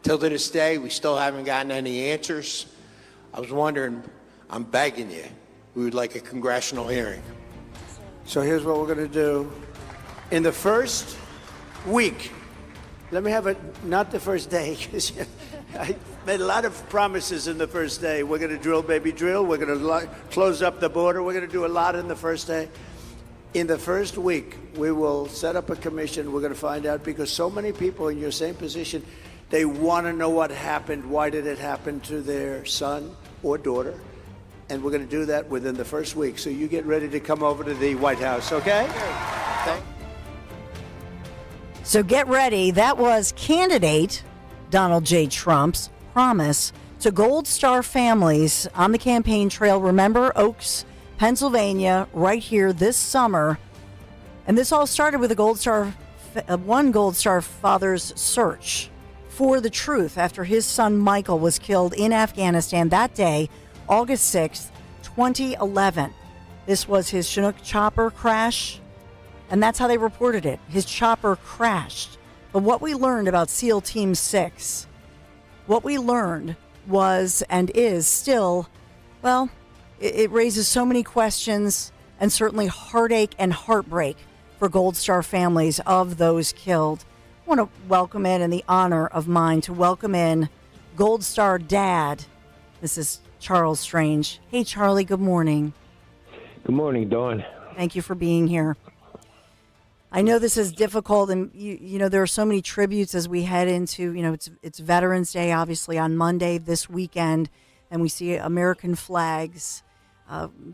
Speaker 8: Till to this day, we still haven't gotten any answers. I was wondering, I'm begging you, we would like a congressional hearing.
Speaker 9: So here's what we're going to do. In the first week, let me have it, not the first day, because I made a lot of promises in the first day. We're going to drill, baby, drill. We're going to close up the border. We're going to do a lot in the first day. In the first week, we will set up a commission. We're going to find out, because so many people in your same position, they want to know what happened. Why did it happen to their son or daughter? And we're going to do that within the first week. So you get ready to come over to the White House, okay?
Speaker 1: So get ready. That was candidate Donald J. Trump's promise to Gold Star families on the campaign trail. Remember, Oaks, Pennsylvania, right here this summer. And this all started with one Gold Star father's search for the truth after his son Michael was killed in Afghanistan that day, August 6th, 2011. This was his Chinook chopper crash, and that's how they reported it. His chopper crashed. But what we learned about SEAL Team 6, what we learned was and is still, well, it raises so many questions and certainly heartache and heartbreak for Gold Star families of those killed. I want to welcome in, and the honor of mine to welcome in Gold Star Dad. This is Charles Strange. Hey, Charlie, good morning.
Speaker 10: Good morning, Dawn.
Speaker 1: Thank you for being here. I know this is difficult, and you know there are so many tributes as we head into, it's Veterans Day, obviously, on Monday this weekend, and we see American flags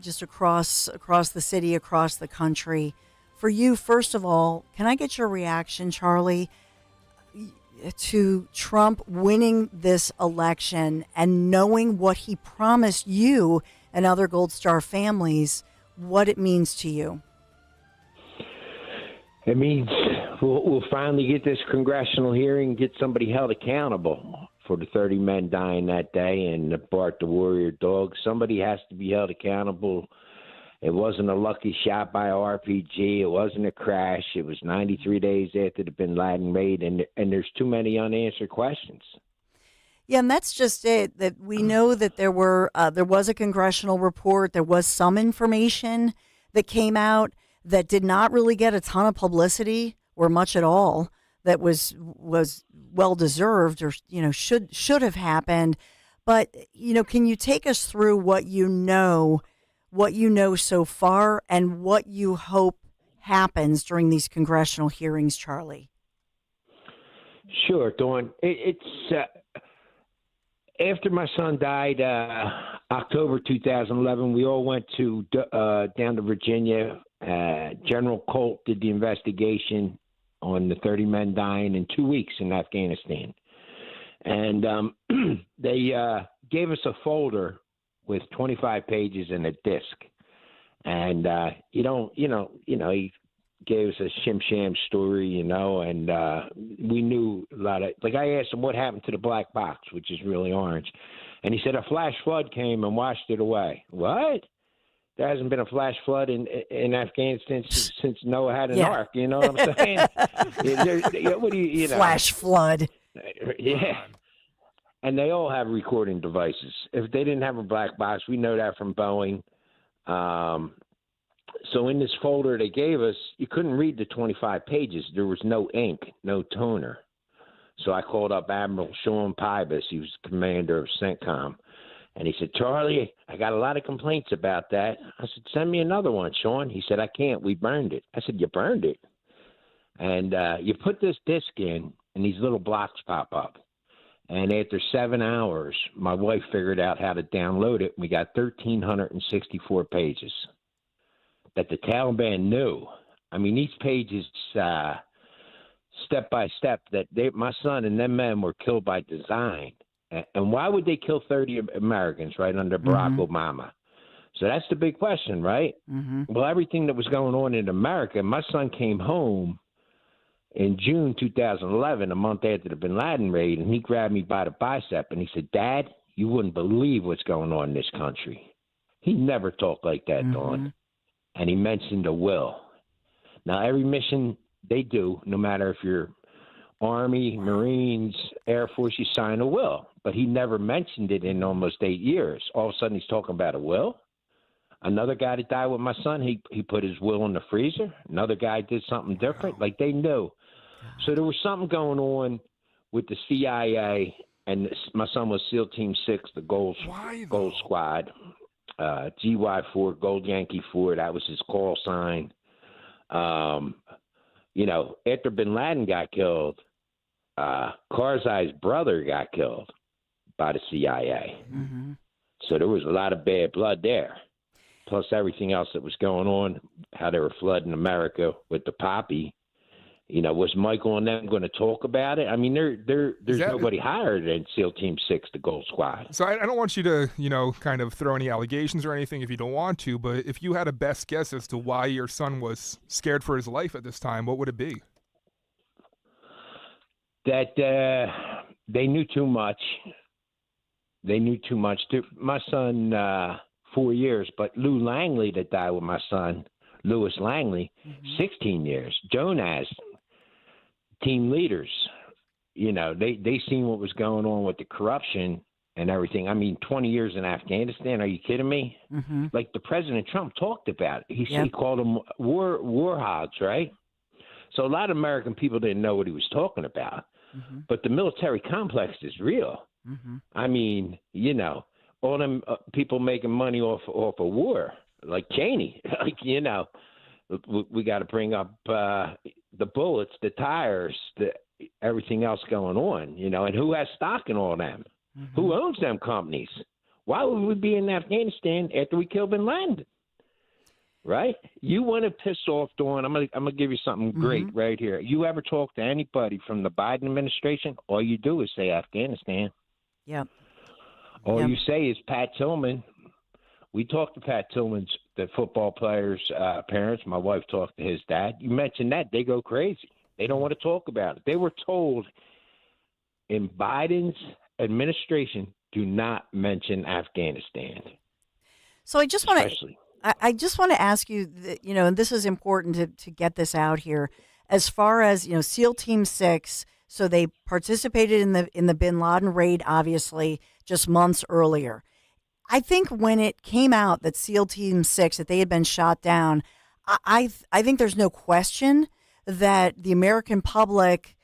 Speaker 1: just across the city, across the country. For you, first of all, can I get your reaction, Charlie, to Trump winning this election and knowing what he promised you and other Gold Star families, what it means to you?
Speaker 10: It means we'll finally get this congressional hearing, get somebody held accountable for the 30 men dying that day and the Bart the Warrior dog. Somebody has to be held accountable. It wasn't a lucky shot by RPG. It wasn't a crash. It was 93 days after the bin Laden raid, and there's too many unanswered questions.
Speaker 1: Yeah, and that's just it. That we know that there was a congressional report. There was some information that came out that did not really get a ton of publicity or much at all. That was well deserved, or should have happened. But can you take us through what you know so far, and what you hope happens during these congressional hearings, Charlie?
Speaker 10: Sure, Dawn. It's after my son died, October 2011. We all went down to Virginia. General Colt did the investigation on the 30 men dying in 2 weeks in Afghanistan, and they gave us a folder with 25 pages and a disc, and he gave us a shim sham story, and we knew a lot of, like, I asked him what happened to the black box, which is really orange, and he said a flash flood came and washed it away. What? There hasn't been a flash flood in Afghanistan since Noah had an ark. You know what I'm saying? What do you know?
Speaker 1: Flash flood.
Speaker 10: Yeah. And they all have recording devices. If they didn't have a black box, we know that from Boeing. So in this folder they gave us, you couldn't read the 25 pages. There was no ink, no toner. So I called up Admiral Sean Pybus. He was commander of CENTCOM. And he said, Charlie, I got a lot of complaints about that. I said, send me another one, Sean. He said, I can't. We burned it. I said, you burned it? And you put this disc in, and these little blocks pop up. And after 7 hours, my wife figured out how to download it. We got 1,364 pages that the Taliban knew. I mean, these pages, step by step, that my son and them men were killed by design. And why would they kill 30 Americans right under Barack Obama? So that's the big question, right? Well, everything that was going on in America, my son came home in June 2011, a month after the bin Laden raid, and he grabbed me by the bicep and he said, Dad, you wouldn't believe what's going on in this country. He never talked like that, Dawn. And he mentioned a will. Now, every mission they do, no matter if you're Army, Marines, Air Force, you sign a will. But he never mentioned it in almost 8 years. All of a sudden, he's talking about a will. Another guy that died with my son, he put his will in the freezer. Another guy did something different. Like, they knew. So there was something going on with the CIA, and my son was SEAL Team 6, the Gold Squad, GY4, Gold Yankee 4. That was his call sign. After bin Laden got killed, Karzai's brother got killed by the CIA. So there was a lot of bad blood there. Plus everything else that was going on, how they were flooding America with the poppy. Was Michael and them going to talk about it? I mean, there's nobody higher than SEAL Team 6, the Gold Squad.
Speaker 2: So I don't want you to, kind of throw any allegations or anything if you don't want to, but if you had a best guess as to why your son was scared for his life at this time, what would it be?
Speaker 10: That they knew too much. They knew too much. My son, 4 years, but Lou Langley that died with my son, Louis Langley, 16 years. Jonas, team leaders, they seen what was going on with the corruption and everything. I mean, 20 years in Afghanistan, are you kidding me? Like the President Trump talked about it. He called them war hogs, right? So a lot of American people didn't know what he was talking about. But the military complex is real. I mean, all them people making money off a war, like Cheney. Like, we got to bring up the bullets, the tires, everything else going on, and who has stock in all them? Mm-hmm. Who owns them companies? Why would we be in Afghanistan after we kill bin Laden? Right? You want to piss off, Dawn. I'm gonna give you something great right here. You ever talk to anybody from the Biden administration? All you do is say Afghanistan.
Speaker 1: Yep.
Speaker 10: All you say is Pat Tillman. We talked to Pat Tillman's, the football players' parents. My wife talked to his dad. You mention that, they go crazy. They don't want to talk about it. They were told in Biden's administration, do not mention Afghanistan.
Speaker 1: So I just want to ask you, that, and this is important to get this out here, as far as, SEAL Team 6. So they participated in the bin Laden raid, obviously, just months earlier. I think when it came out that SEAL Team 6, that they had been shot down, I think there's no question that the American public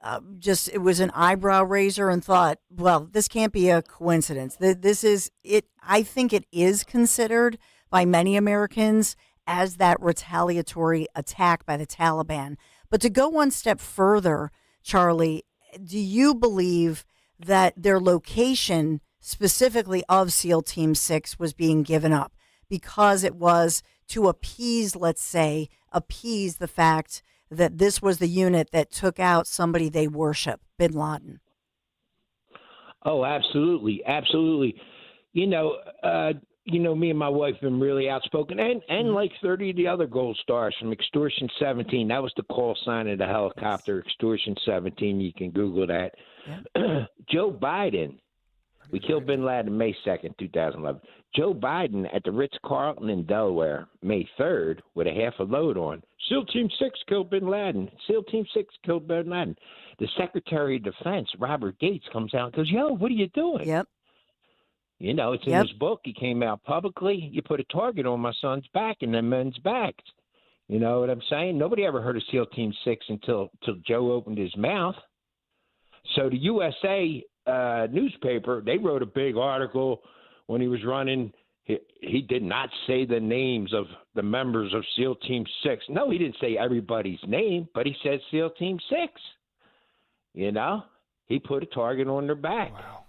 Speaker 1: it was an eyebrow raiser and thought, well, this can't be a coincidence. This is it. I think it is considered by many Americans as that retaliatory attack by the Taliban. But to go one step further, Charlie, do you believe that their location specifically of SEAL Team 6 was being given up because it was to appease the fact that this was the unit that took out somebody they worship, bin Laden?
Speaker 10: Oh, absolutely. Absolutely. Me and my wife have been really outspoken, and like 30 of the other gold stars from Extortion 17. That was the call sign of the helicopter, Extortion 17. You can Google that. Yeah. Joe Biden, we killed bin Laden May 2nd, 2011. Joe Biden at the Ritz-Carlton in Delaware, May 3rd, with a half a load on. SEAL Team 6 killed bin Laden. SEAL Team 6 killed bin Laden. The Secretary of Defense, Robert Gates, comes out and goes, yo, what are you doing?
Speaker 1: Yep.
Speaker 10: It's in his book. He came out publicly. You put a target on my son's back and them men's backs. You know what I'm saying? Nobody ever heard of SEAL Team 6 until Joe opened his mouth. So the USA newspaper, they wrote a big article when he was running. He did not say the names of the members of SEAL Team 6. No, he didn't say everybody's name, but he said SEAL Team 6. He put a target on their back. Wow.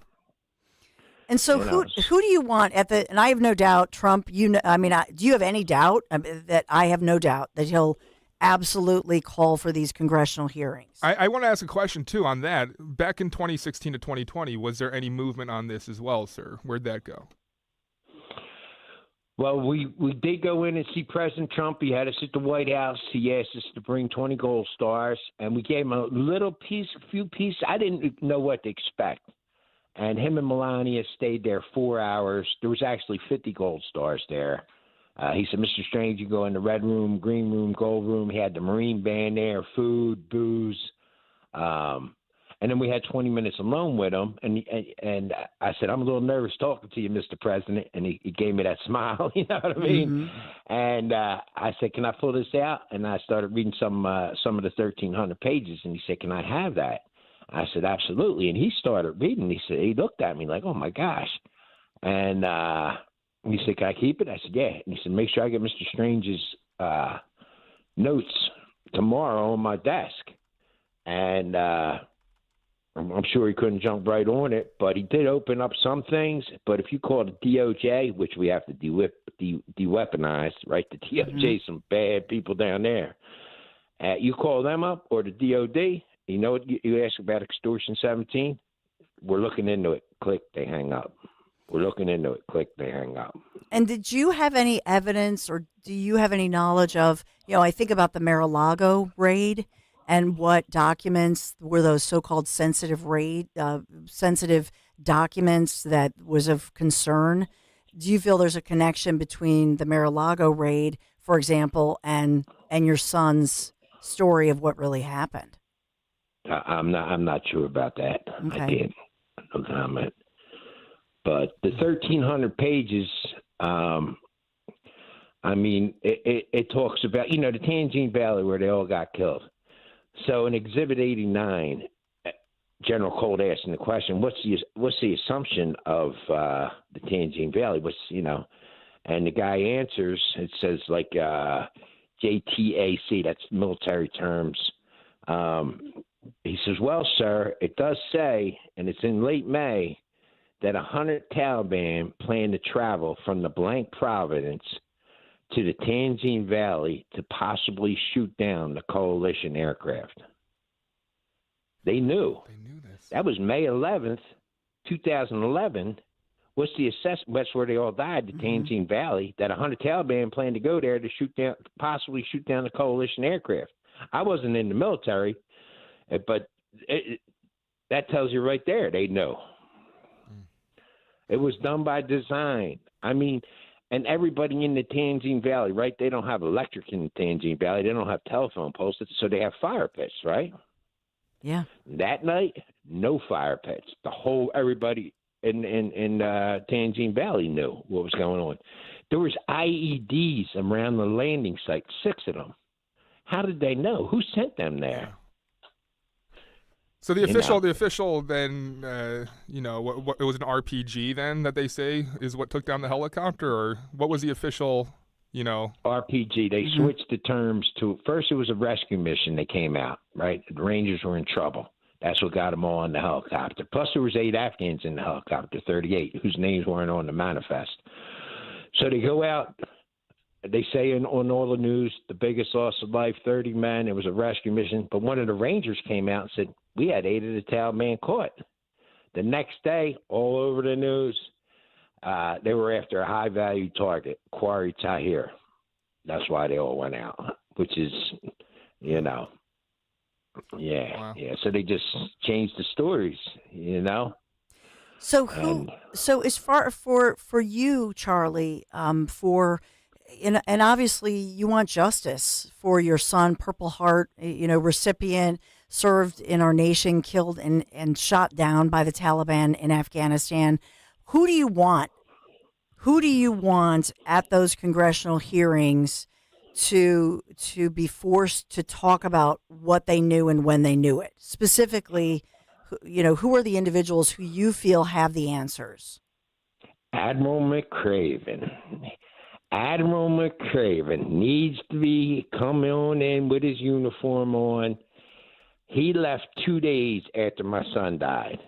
Speaker 1: And so who do you want and I have no doubt Trump, do you have any doubt that I have no doubt that he'll absolutely call for these congressional hearings?
Speaker 2: I want to ask a question, too, on that. Back in 2016 to 2020, was there any movement on this as well, sir? Where'd that go?
Speaker 10: Well, we did go in and see President Trump. He had us at the White House. He asked us to bring 20 gold stars, and we gave him a few pieces. I didn't know what to expect. And him and Melania stayed there 4 hours. There was actually 50 gold stars there. He said, Mr. Strange, you go in the red room, green room, gold room. He had the Marine band there, food, booze. And then we had 20 minutes alone with him. And I said, I'm a little nervous talking to you, Mr. President. And he gave me that smile, you know what I mean? Mm-hmm. And I said, can I pull this out? And I started reading some of the 1,300 pages. And he said, can I have that? I said, absolutely. And he started reading. He looked at me like, oh, my gosh. And he said, can I keep it? I said, yeah. And he said, make sure I get Mr. Strange's notes tomorrow on my desk. And I'm sure he couldn't jump right on it, but he did open up some things. But if you call the DOJ, which we have to de-weaponize, right? The DOJ, some bad people down there. You call them up or the DOD, you know what you ask about Extortion 17? We're looking into it. Click, they hang up. We're looking into it. Click, they hang up.
Speaker 1: And did you have any evidence or do you have any knowledge of, I think about the Mar-a-Lago raid and what documents were those so-called sensitive documents that was of concern? Do you feel there's a connection between the Mar-a-Lago raid, for example, and your son's story of what really happened?
Speaker 10: I'm not sure about that.
Speaker 1: Okay.
Speaker 10: I can't. No comment. But the 1,300 pages, it talks about, the Tangine Valley where they all got killed. So in Exhibit 89, General Cold asking the question, what's the assumption of the Tanzine Valley? And the guy answers. It says like JTAC. That's military terms. He says, "Well, sir, it does say, and it's in late May, that 100 Taliban plan to travel from the blank province to the Tanzine Valley to possibly shoot down the coalition aircraft." They knew.
Speaker 2: They knew this.
Speaker 10: That was May 11th, 2011. What's the assessment? That's where they all died, the Tanzine Valley, that 100 Taliban planned to go there to possibly shoot down the coalition aircraft. I wasn't in the military, but that tells you right there, they know. It was done by design. I mean, and everybody in the Tanzine Valley, right? They don't have electric in the Tanzine Valley. They don't have telephone poles, so they have fire pits, right?
Speaker 1: Yeah.
Speaker 10: That night, no fire pits. Everybody in Tanzine Valley knew what was going on. There was IEDs around the landing site, 6 of them. How did they know? Who sent them there?
Speaker 2: So the official then, what it was an RPG then that they say is what took down the helicopter, or what was the official,
Speaker 10: RPG. They switched the terms to, first it was a rescue mission that came out, right? The Rangers were in trouble. That's what got them all on the helicopter. Plus there was 8 Afghans in the helicopter, 38, whose names weren't on the manifest. So they go out. They say on all the news, the biggest loss of life, 30 men. It was a rescue mission. But one of the Rangers came out and said, we had 8 of the Taliban caught. The next day, all over the news, they were after a high-value target, Quarry Tahrir. That's why they all went out, which is,
Speaker 2: Wow.
Speaker 1: Yeah.
Speaker 10: So they just changed the stories,
Speaker 1: So so as far for you, Charlie, and obviously you want justice for your son, Purple Heart, recipient, served in our nation, killed and shot down by the Taliban in Afghanistan. Who do you want? Who do you want at those congressional hearings to be forced to talk about what they knew and when they knew it? Specifically, who are the individuals who you feel have the answers?
Speaker 10: Admiral McCraven. Admiral McCraven needs to be coming on in with his uniform on. He left 2 days after my son died.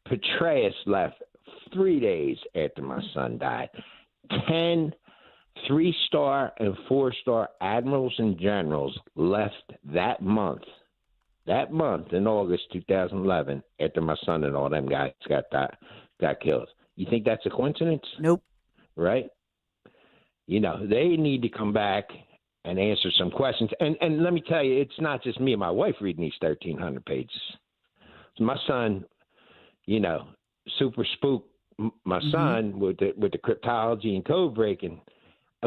Speaker 10: Petraeus left 3 days after my son died. 10 3-star and 4-star admirals and generals left that month in August 2011 after my son and all them guys got killed. You think that's a coincidence?
Speaker 1: Nope.
Speaker 10: Right? They need to come back and answer some questions. And let me tell you, it's not just me and my wife reading these 1,300 pages. My son, super spooked my son with the cryptology and code breaking.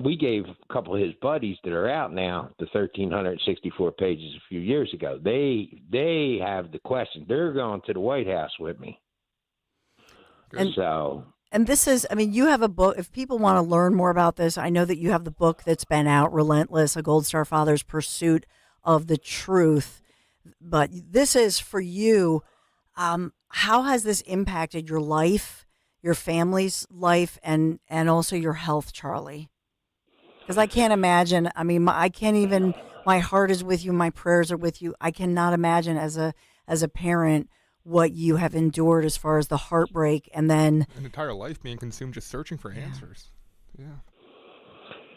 Speaker 10: We gave a couple of his buddies that are out now the 1,364 pages a few years ago. They have the questions. They're going to the White House with me.
Speaker 1: And this is, you have a book. If people want to learn more about this, I know that you have the book that's been out, Relentless, A Gold Star Father's Pursuit of the Truth. But this is for you. How has this impacted your life, your family's life, and also your health, Charlie? Because I can't imagine. I can't even. My heart is with you. My prayers are with you. I cannot imagine as a parent what you have endured as far as the heartbreak, and then
Speaker 2: an entire life being consumed just searching for answers.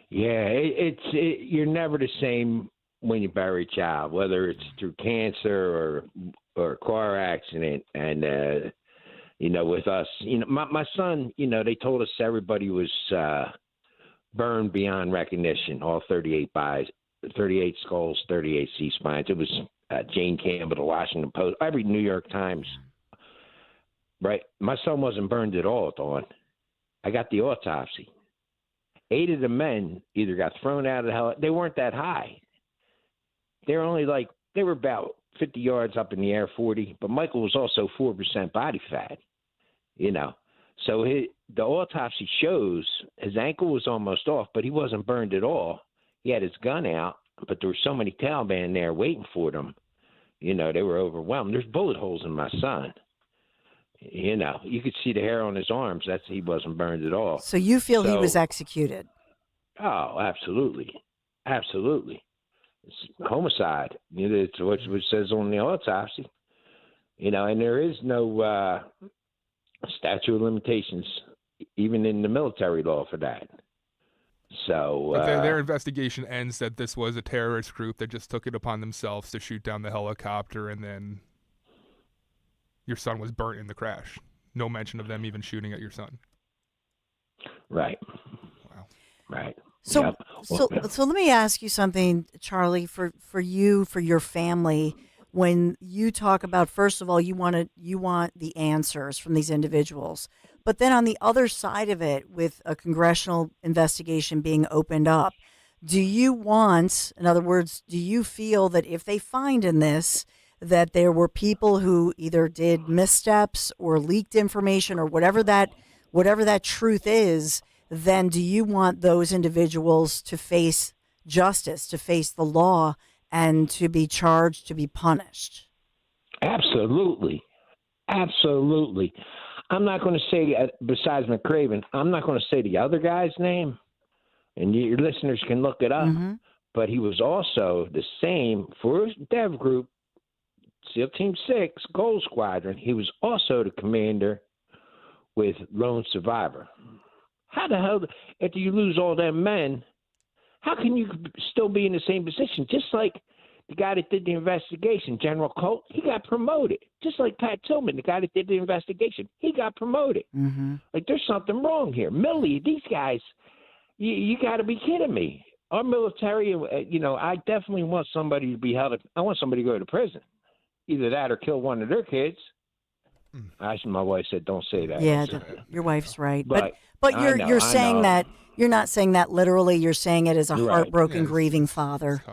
Speaker 10: You're never the same when you bury a child, whether it's through cancer or a car accident. And with us, my son, they told us everybody was burned beyond recognition. All 38 bodies, 38 skulls, 38 C-spines. It was Jane Campbell, the Washington Post, every New York Times. Right? My son wasn't burned at all, Dawn. I got the autopsy. 8 of the men either got thrown out of the hell. They weren't that high. They were about 50 yards up in the air, 40. But Michael was also 4% body fat. So the autopsy shows his ankle was almost off, but he wasn't burned at all. He had his gun out, but there were so many Taliban there waiting for them They were overwhelmed. There's bullet holes in my son. You could see the hair on his arms. He wasn't burned at all.
Speaker 1: So you feel he was executed?
Speaker 10: Oh, absolutely. Absolutely. It's homicide. It's what it says on the autopsy. And there is no statute of limitations, even in the military law, for that. So
Speaker 2: but their investigation ends that this was a terrorist group that just took it upon themselves to shoot down the helicopter, and then your son was burnt in the crash. No mention of them even shooting at your son.
Speaker 10: Right.
Speaker 2: Wow.
Speaker 10: Right.
Speaker 1: So,
Speaker 10: Yep.
Speaker 1: so let me ask you something, Charlie, for you, for your family. When you talk about, first of all, you want the answers from these individuals, but then on the other side of it, with a congressional investigation being opened up, do you want, in other words, do you feel that if they find in this that there were people who either did missteps or leaked information or whatever that truth is, then do you want those individuals to face justice, to face the law, and to be charged, to be punished?
Speaker 10: Absolutely. Absolutely. I'm not going to say, besides McCraven, I'm not going to say the other guy's name, and your listeners can look it up, but he was also the same for his dev group, SEAL Team 6, Gold Squadron. He was also the commander with Lone Survivor. How the hell, after you lose all them men, how can you still be in the same position? Just like the guy that did the investigation, General Colt, he got promoted. Just like Pat Tillman, the guy that did the investigation, he got promoted. Like, there's something wrong here. Milley, these guys, you got to be kidding me. Our military, I definitely want somebody to be held. I want somebody to go to prison. Either that or kill one of their kids. Actually, my wife said, "Don't say that."
Speaker 1: Yeah, your wife's right. But
Speaker 10: I know,
Speaker 1: you're saying that you're not saying that literally. You're saying it as a heartbroken, grieving father.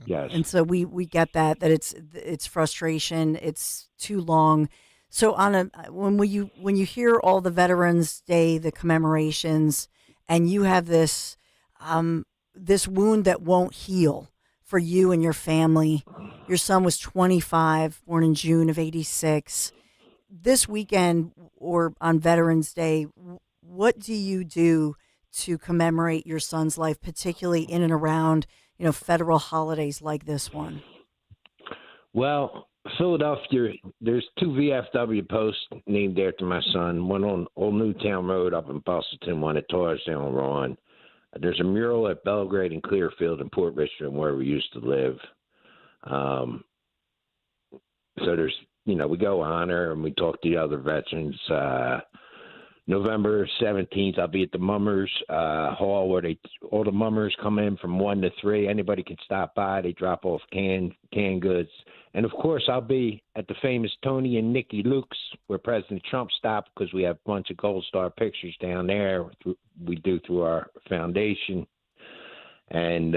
Speaker 10: Yes.
Speaker 1: And so we get that it's frustration. It's too long. So when you hear all the Veterans Day, the commemorations, and you have this this wound that won't heal for you and your family. Your son was 25, born in June of '86. This weekend or on Veterans Day, what do you do to commemorate your son's life, particularly in and around, federal holidays like this one?
Speaker 10: Well, Philadelphia, there's 2 VFW posts named after my son, one on Old Newtown Road up in Bustleton, one at Torresdale Ron. There's a mural at Belgrade and Clearfield and Port Richmond where we used to live. So there's, we go honor and we talk to the other veterans. November 17th, I'll be at the Mummers Hall where all the Mummers come in from 1 to 3. Anybody can stop by. They drop off canned goods. And, of course, I'll be at the famous Tony and Nikki Luke's where President Trump stopped because we have a bunch of Gold Star pictures down there we do through our foundation. And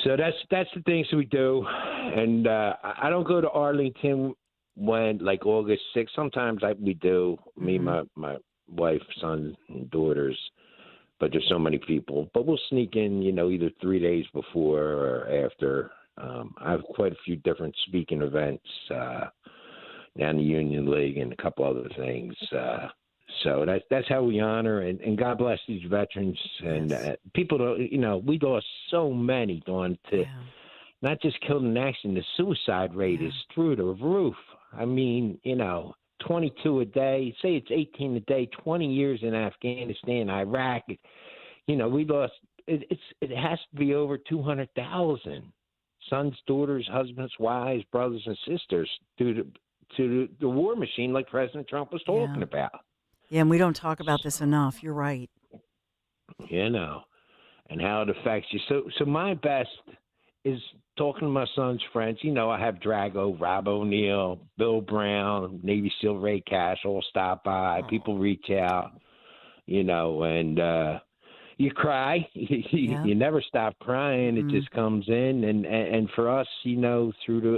Speaker 10: so that's the things we do. And I don't go to Arlington when, like, August 6th. Sometimes we do, me, my wife, son, and daughters. But there's so many people. But we'll sneak in, either 3 days before or after. I have quite a few different speaking events down the Union League and a couple other things. So that's how we honor and God bless these veterans and people. Don't, we lost so many going to not just killed in action. The suicide rate is through the roof. I mean, 22 a day. Say it's 18 a day. 20 years in Afghanistan, Iraq. We lost. It has to be over 200,000 sons, daughters, husbands, wives, brothers, and sisters due to the war machine, like President Trump was talking about.
Speaker 1: Yeah, and we don't talk about this enough. You're right.
Speaker 10: And how it affects you. So my best is talking to my son's friends. I have Drago, Rob O'Neill, Bill Brown, Navy SEAL Ray Cash all stop by. People reach out, and you cry. You never stop crying. It just comes in. And for us, through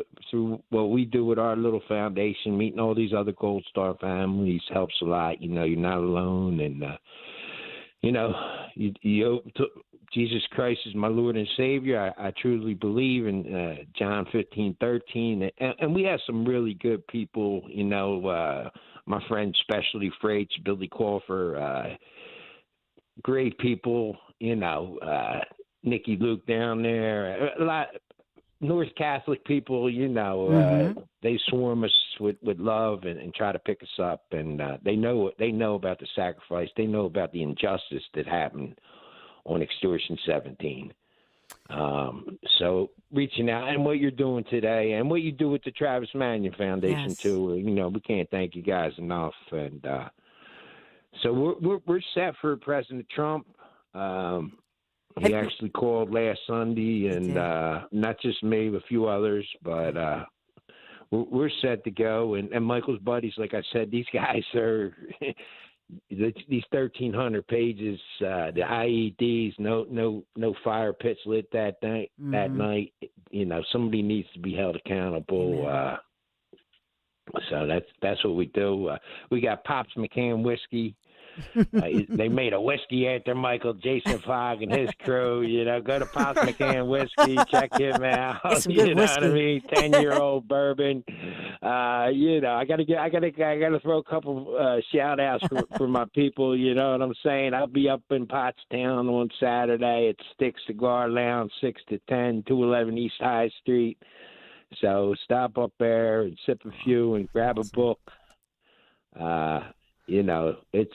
Speaker 10: what we do with our little foundation, meeting all these other Gold Star families helps a lot. You're not alone. And, you Jesus Christ is my Lord and Savior. I truly believe in John 15:13. And we have some really good people, you know, my friend Specialty Freights, Billy Crawford, great people, you know, Nikki Luke down there, a lot North Catholic people, you know, they swarm us with love and try to pick us up. And they know about the sacrifice. They know about the injustice that happened on Extortion 17. So reaching out and what you're doing today and what you do with the Travis Manion Foundation too, you know, we can't thank you guys enough. And so we're set for President Trump. He actually called last Sunday, and not just me, but a few others, but we're set to go. And Michael's buddies, like I said, these guys are these 1,300 pages, the IEDs, no fire pits lit that night. You know, somebody needs to be held accountable. So that's what we do. We got Pops McCann whiskey. They made a whiskey after Michael Jason Fogg and his crew. You know, go to Pops McCann whiskey, check him out. You know what I mean? 10-year-old bourbon. You know, I gotta throw a couple shout outs for my people. You know what I'm saying? I'll be up in Pottstown on Saturday at Stick Cigar Lounge, 6 to 10, 211 East High Street. So stop up there and sip a few and grab a book. You know, it's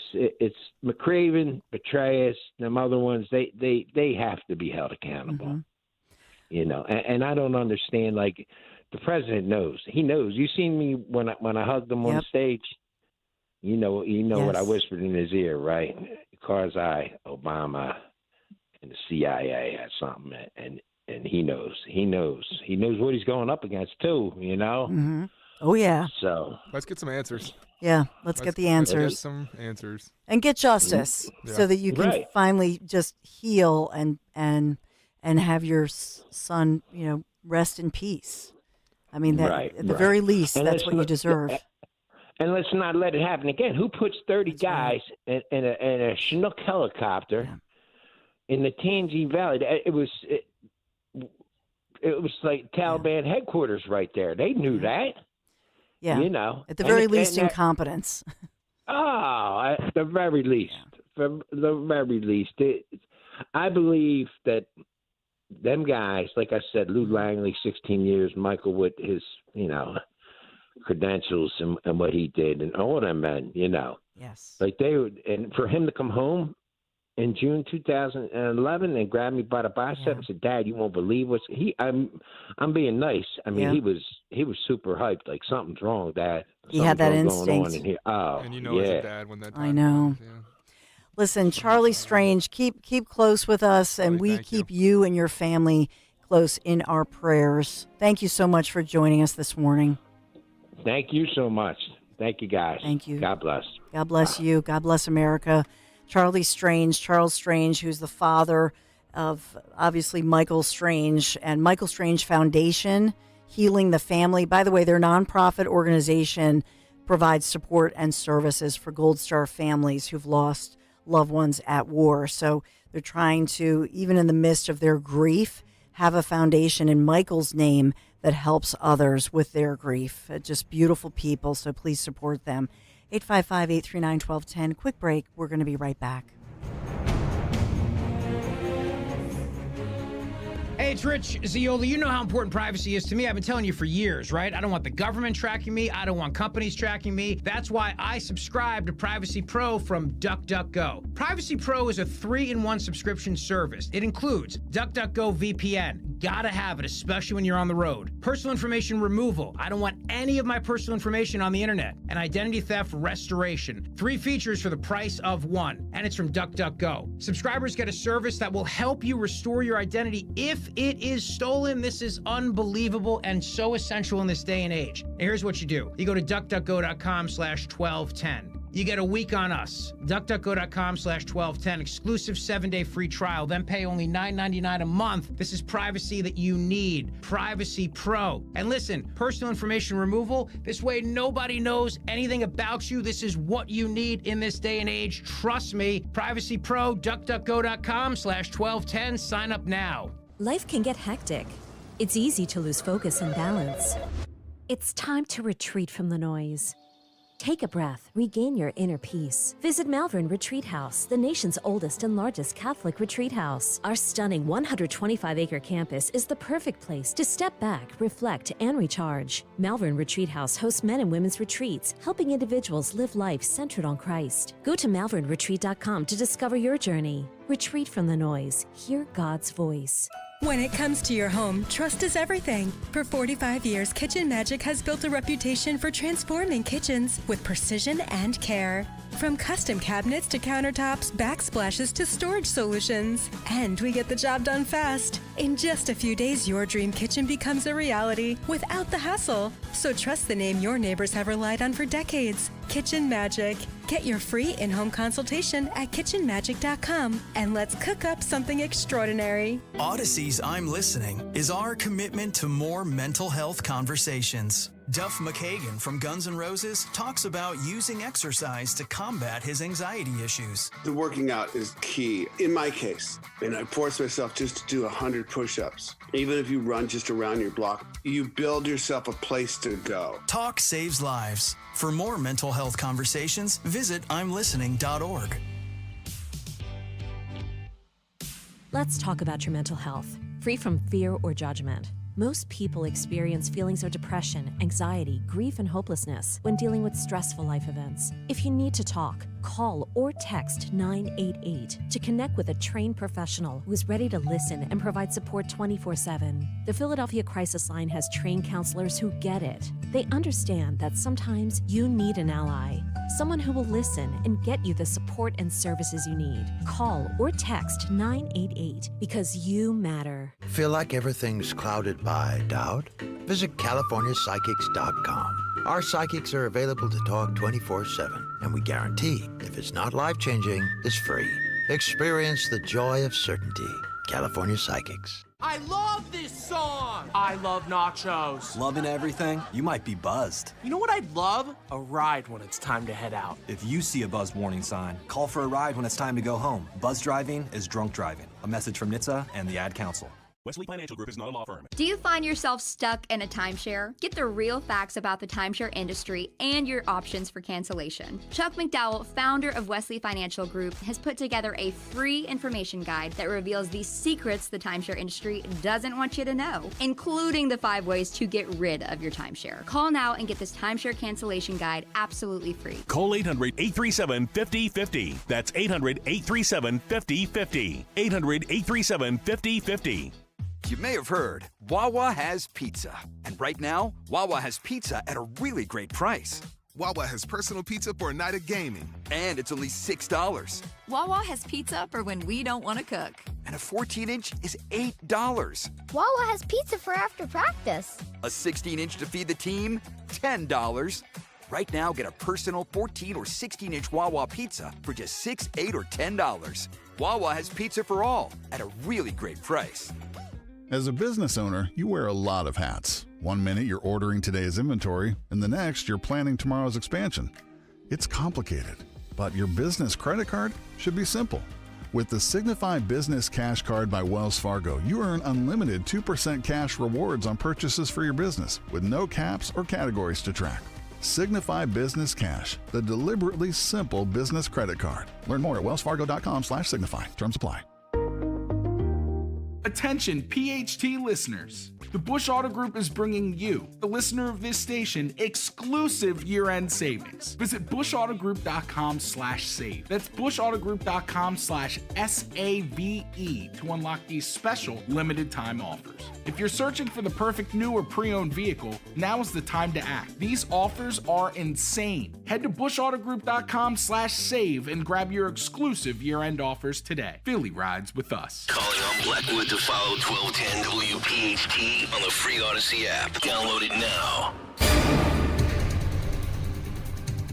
Speaker 10: McCraven, Petraeus, them other ones. They have to be held accountable. You know, and I don't understand. Like, the president knows. He knows. You seen me when I hugged him on stage. You know what I whispered in his ear, right? Karzai, Obama, and the CIA had something, and he knows. He knows what he's going up against too. You know.
Speaker 1: Oh yeah.
Speaker 2: So let's get some answers.
Speaker 1: Yeah, let's get the answers.
Speaker 2: Let's get some answers.
Speaker 1: And get justice so that you can finally just heal and have your son, you know, rest in peace. I mean, that at the very least, that's what you deserve.
Speaker 10: And let's not let it happen again. Who puts 30 guys in a Chinook helicopter in the Tangi Valley? It was like Taliban headquarters right there. They knew that.
Speaker 1: Yeah,
Speaker 10: you know,
Speaker 1: at the very least, incompetence.
Speaker 10: Oh, at the very least, I believe that them guys, like I said, Lou Langley, 16 years, Michael with his, you know, credentials and what he did, and all them men, you know, like they would, and for him to come home in June 2011 and grab me by the bicep and said, "Dad, you won't believe what's I'm being nice. I mean, he was super hyped. Like, something's wrong, Dad.
Speaker 1: He had that instinct.
Speaker 10: Going on in here. Oh,
Speaker 2: and you know as a dad when that time
Speaker 1: I know.
Speaker 2: comes,
Speaker 1: Listen, Charlie Strange, keep close with us, and we keep you and your family close in our prayers. Thank you so much for joining us this morning.
Speaker 10: Thank you so much. Thank you, guys.
Speaker 1: Thank you.
Speaker 10: God bless.
Speaker 1: God bless you. God bless America. Charles Strange, who's the father of, obviously, Michael Strange, and Michael Strange Foundation, Healing the Family. By the way, their nonprofit organization provides support and services for Gold Star families who've lost loved ones at war. So they're trying to, even in the midst of their grief, have a foundation in Michael's name that helps others with their grief. Just beautiful people, so please support them. 855-839-1210. Quick break. We're going to be right back.
Speaker 6: Hey, it's Rich Ziola. You know how important privacy is to me. I've been telling you for years, right? I don't want the government tracking me. I don't want companies tracking me. That's why I subscribe to Privacy Pro from DuckDuckGo. Privacy Pro is a 3-in-1 subscription service. It includes DuckDuckGo VPN. Gotta have it, especially when you're on the road. Personal information removal. I don't want any of my personal information on the internet. And identity theft restoration. 3 features for the price of 1. And it's from DuckDuckGo. Subscribers get a service that will help you restore your identity if it is stolen. This is unbelievable and so essential in this day and age. Here's what you do. You go to DuckDuckGo.com/1210. You get a week on us. DuckDuckGo.com/1210. Exclusive 7-day free trial. Then pay only $9.99 a month. This is privacy that you need. Privacy Pro. And listen, personal information removal. This way nobody knows anything about you. This is what you need in this day and age. Trust me. Privacy Pro. DuckDuckGo.com/1210. Sign up now.
Speaker 11: Life can get hectic. It's easy to lose focus and balance. It's time to retreat from the noise. Take a breath, regain your inner peace. Visit Malvern Retreat House, the nation's oldest and largest Catholic retreat house. Our stunning 125-acre campus is the perfect place to step back, reflect, and recharge. Malvern Retreat House hosts men and women's retreats, helping individuals live life centered on Christ. Go to malvernretreat.com to discover your journey. Retreat from the noise. Hear God's voice.
Speaker 12: When it comes to your home, trust is everything. For 45 years, Kitchen Magic has built a reputation for transforming kitchens with precision and care. From custom cabinets to countertops, backsplashes to storage solutions. And we get the job done fast. In just a few days, your dream kitchen becomes a reality without the hassle. So trust the name your neighbors have relied on for decades. Kitchen Magic. Get your free in-home consultation at kitchenmagic.com and let's cook up something extraordinary.
Speaker 13: Odyssey's I'm Listening is our commitment to more mental health conversations. Duff McKagan from Guns N' Roses talks about using exercise to combat his anxiety issues.
Speaker 14: The working out is key in my case, and I force myself just to do 100 push-ups. Even if you run just around your block, you build yourself a place to go.
Speaker 13: Talk saves lives. For more mental health conversations, visit imlistening.org.
Speaker 11: Let's talk about your mental health, free from fear or judgment. Most people experience feelings of depression, anxiety, grief, and hopelessness when dealing with stressful life events. If you need to talk, call or text 988 to connect with a trained professional who is ready to listen and provide support 24/7. The Philadelphia Crisis Line has trained counselors who get it. They understand that sometimes you need an ally, someone who will listen and get you the support and services you need. Call or text 988 because you matter.
Speaker 16: Feel like everything's clouded by doubt? Visit CaliforniaPsychics.com. Our psychics are available to talk 24/7, and we guarantee if it's not life-changing, it's free. Experience the joy of certainty. California Psychics.
Speaker 17: I love this song! I love nachos.
Speaker 18: Loving everything? You might be buzzed.
Speaker 17: You know what I'd love? A ride when it's time to head out.
Speaker 18: If you see a buzzed warning sign, call for a ride when it's time to go home. Buzz driving is drunk driving. A message from NHTSA and the Ad Council.
Speaker 19: Wesley Financial Group is not a law firm.
Speaker 20: Do you find yourself stuck in a timeshare? Get the real facts about the timeshare industry and your options for cancellation. Chuck McDowell, founder of Wesley Financial Group, has put together a free information guide that reveals the secrets the timeshare industry doesn't want you to know, including the 5 ways to get rid of your timeshare. Call now and get this timeshare cancellation guide absolutely free.
Speaker 26: Call 800-837-5050. That's 800-837-5050. 800-837-5050.
Speaker 21: You may have heard, Wawa has pizza. And right now, Wawa has pizza at a really great price.
Speaker 31: Wawa has personal pizza for a night of gaming.
Speaker 21: And it's only $6.
Speaker 32: Wawa has pizza for when we don't want to cook.
Speaker 21: And a 14-inch is $8.
Speaker 33: Wawa has pizza for after practice.
Speaker 21: A 16-inch to feed the team, $10. Right now, get a personal 14 or 16-inch Wawa pizza for just $6, $8, or $10. Wawa has pizza for all at a really great price.
Speaker 25: As a business owner, you wear a lot of hats. One minute you're ordering today's inventory, and the next you're planning tomorrow's expansion. It's complicated, but your business credit card should be simple. With the Signify Business Cash Card by Wells Fargo, you earn unlimited 2% cash rewards on purchases for your business with no caps or categories to track. Signify Business Cash, the deliberately simple business credit card. Learn more at wellsfargo.com/signify. Terms apply.
Speaker 34: Attention PHT listeners. The Bush Auto Group is bringing you, the listener of this station, exclusive year-end savings. Visit bushautogroup.com/save. That's bushautogroup.com/SAVE to unlock these special limited time offers. If you're searching for the perfect new or pre-owned vehicle, now is the time to act. These offers are insane. Head to bushautogroup.com/save and grab your exclusive year-end offers today. Philly rides with us.
Speaker 15: Calling on Blackwood to follow 1210 WPHT on the free Odyssey app. Download it now.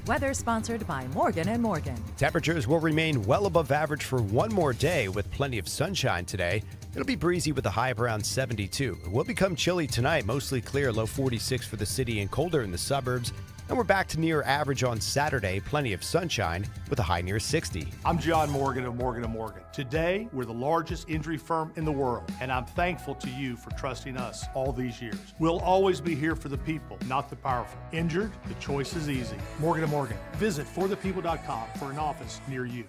Speaker 2: Weather sponsored by Morgan & Morgan.
Speaker 3: Temperatures will remain well above average for one more day with plenty of sunshine today. It'll be breezy with a high of around 72. It will become chilly tonight, mostly clear, low 46 for the city and colder in the suburbs. And we're back to near average on Saturday, plenty of sunshine with a high near 60.
Speaker 4: I'm John Morgan of Morgan & Morgan. Today, we're the largest injury firm in the world, and I'm thankful to you for trusting us all these years. We'll always be here for the people, not the powerful. Injured? The choice is easy. Morgan & Morgan. Visit forthepeople.com for an office near you.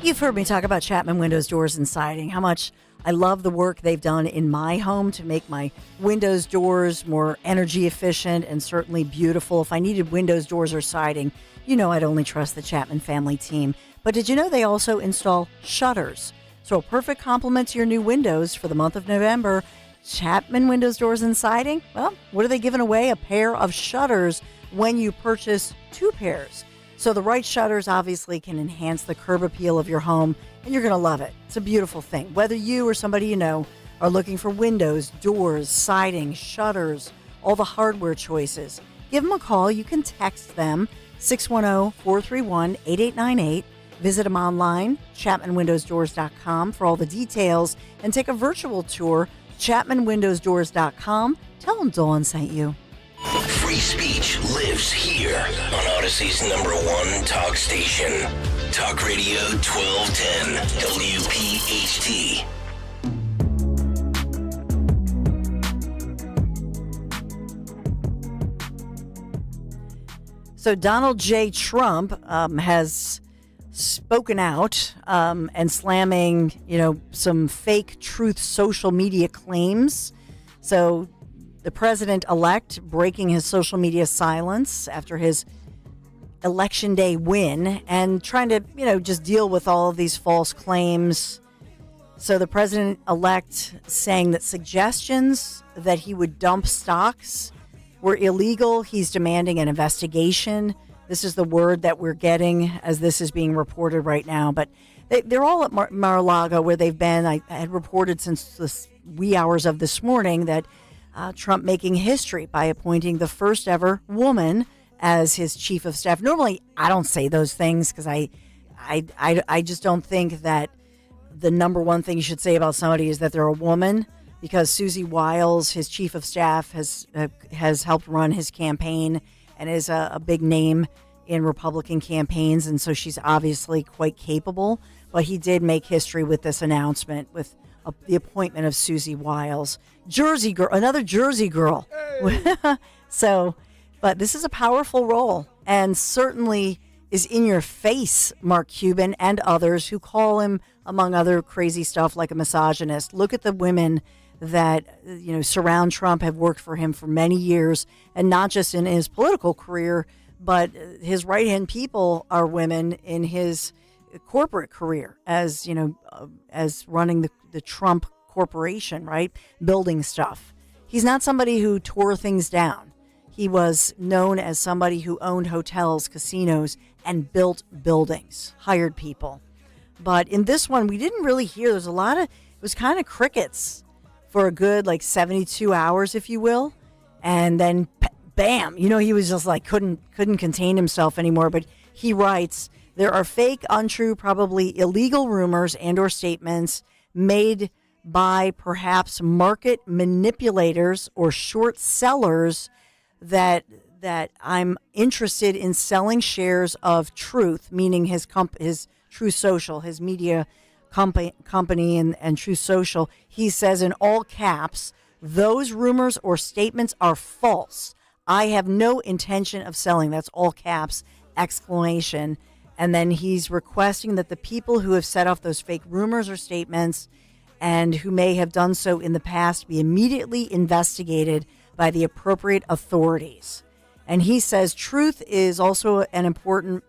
Speaker 1: You've heard me talk about Chapman Windows, Doors, and Siding, how much I love the work they've done in my home to make my windows, doors more energy efficient and certainly beautiful. If I needed windows, doors, or siding, you know I'd only trust the Chapman family team. But did you know they also install shutters? So a perfect complement to your new windows for the month of November. Chapman Windows, Doors, and Siding? Well, what are they giving away? A pair of shutters when you purchase 2 pairs. So the right shutters obviously can enhance the curb appeal of your home, and you're going to love it. It's a beautiful thing. Whether you or somebody you know are looking for windows, doors, siding, shutters, all the hardware choices, give them a call. You can text them 610-431-8898. Visit them online, chapmanwindowsdoors.com for all the details, and take a virtual tour, chapmanwindowsdoors.com. Tell them Dawn sent you.
Speaker 15: Free speech lives here on Odyssey's #1 talk station. Talk Radio 1210 WPHT.
Speaker 1: So Donald J. Trump has spoken out and slamming, some fake truth social media claims. So the president-elect breaking his social media silence after his election day win and trying to, just deal with all of these false claims. So the president-elect saying that suggestions that he would dump stocks were illegal. He's demanding an investigation. This is the word that we're getting as this is being reported right now. But they're all at Mar-a-Lago where they've been. I had reported since the wee hours of this morning that Trump making history by appointing the first ever woman as his chief of staff. Normally, I don't say those things because I just don't think that the number one thing you should say about somebody is that they're a woman, because Susie Wiles, his chief of staff, has helped run his campaign and is a big name in Republican campaigns, and so she's obviously quite capable. But he did make history with this announcement with the appointment of Susie Wiles. Jersey girl, another Jersey girl. Hey. But this is a powerful role and certainly is in your face, Mark Cuban and others who call him, among other crazy stuff, like a misogynist. Look at the women that, surround Trump, have worked for him for many years, and not just in his political career, but his right-hand people are women in his corporate career as running the Trump corporation, right? Building stuff. He's not somebody who tore things down. He was known as somebody who owned hotels, casinos, and built buildings, hired people. But in this one, we didn't really hear. There's it was kind of crickets for a good 72 hours, if you will. And then bam, he was just couldn't contain himself anymore. But he writes, there are fake, untrue, probably illegal rumors and or statements made by perhaps market manipulators or short sellers that I'm interested in selling shares of Truth, meaning his True Social, his media company and True Social. He says in all caps, those rumors or statements are false. I have no intention of selling. That's all caps, exclamation. And then he's requesting that the people who have set off those fake rumors or statements and who may have done so in the past be immediately investigated by the appropriate authorities. And he says truth is also an important,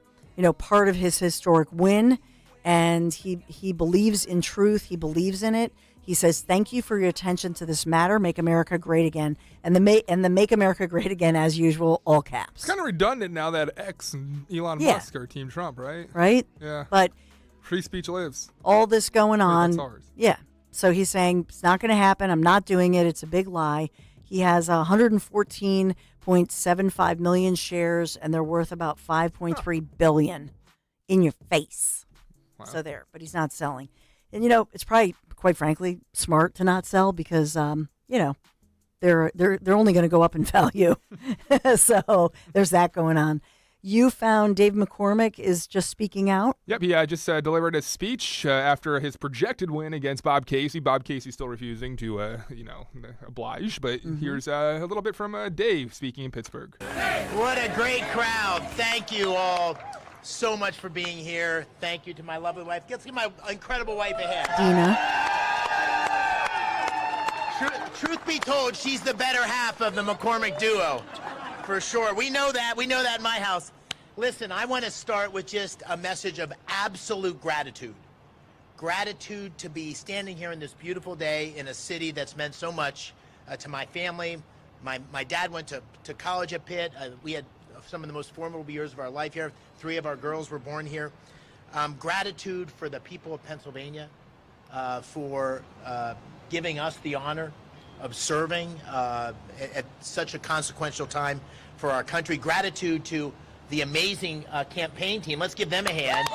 Speaker 1: part of his historic win. And he believes in truth. He believes in it. He says, thank you for your attention to this matter. Make America great again. And the Make America Great Again, as usual, all caps.
Speaker 5: It's kind of redundant now that X and Elon Musk are Team Trump, right?
Speaker 1: Right?
Speaker 5: Yeah.
Speaker 1: But
Speaker 5: free speech lives.
Speaker 1: All this going on.
Speaker 5: That's ours.
Speaker 1: Yeah. So he's saying it's not going to happen. I'm not doing it. It's a big lie. He has 114 0.75 million shares, and they're worth about $5.3 billion in your face.
Speaker 5: Wow.
Speaker 1: So there, but he's not selling. And, it's probably, quite frankly, smart to not sell because, they're only going to go up in value. So there's that going on. You found Dave McCormick is just speaking out.
Speaker 5: Yep, he just delivered a speech after his projected win against Bob Casey. Bob Casey still refusing to, oblige. But here's a little bit from Dave speaking in Pittsburgh.
Speaker 6: What a great crowd. Thank you all so much for being here. Thank you to my lovely wife. Let's give my incredible wife a hand.
Speaker 1: Dina.
Speaker 6: Truth be told, she's the better half of the McCormick duo. For sure. We know that. We know that in my house. Listen, I want to start with just a message of absolute gratitude. Gratitude to be standing here in this beautiful day in a city that's meant so much to my family. My dad went to college at Pitt. We had some of the most formidable years of our life here. 3 of our girls were born here. Gratitude for the people of Pennsylvania for giving us the honor of serving at such a consequential time for our country. Gratitude to the amazing campaign team. Let's give them a hand.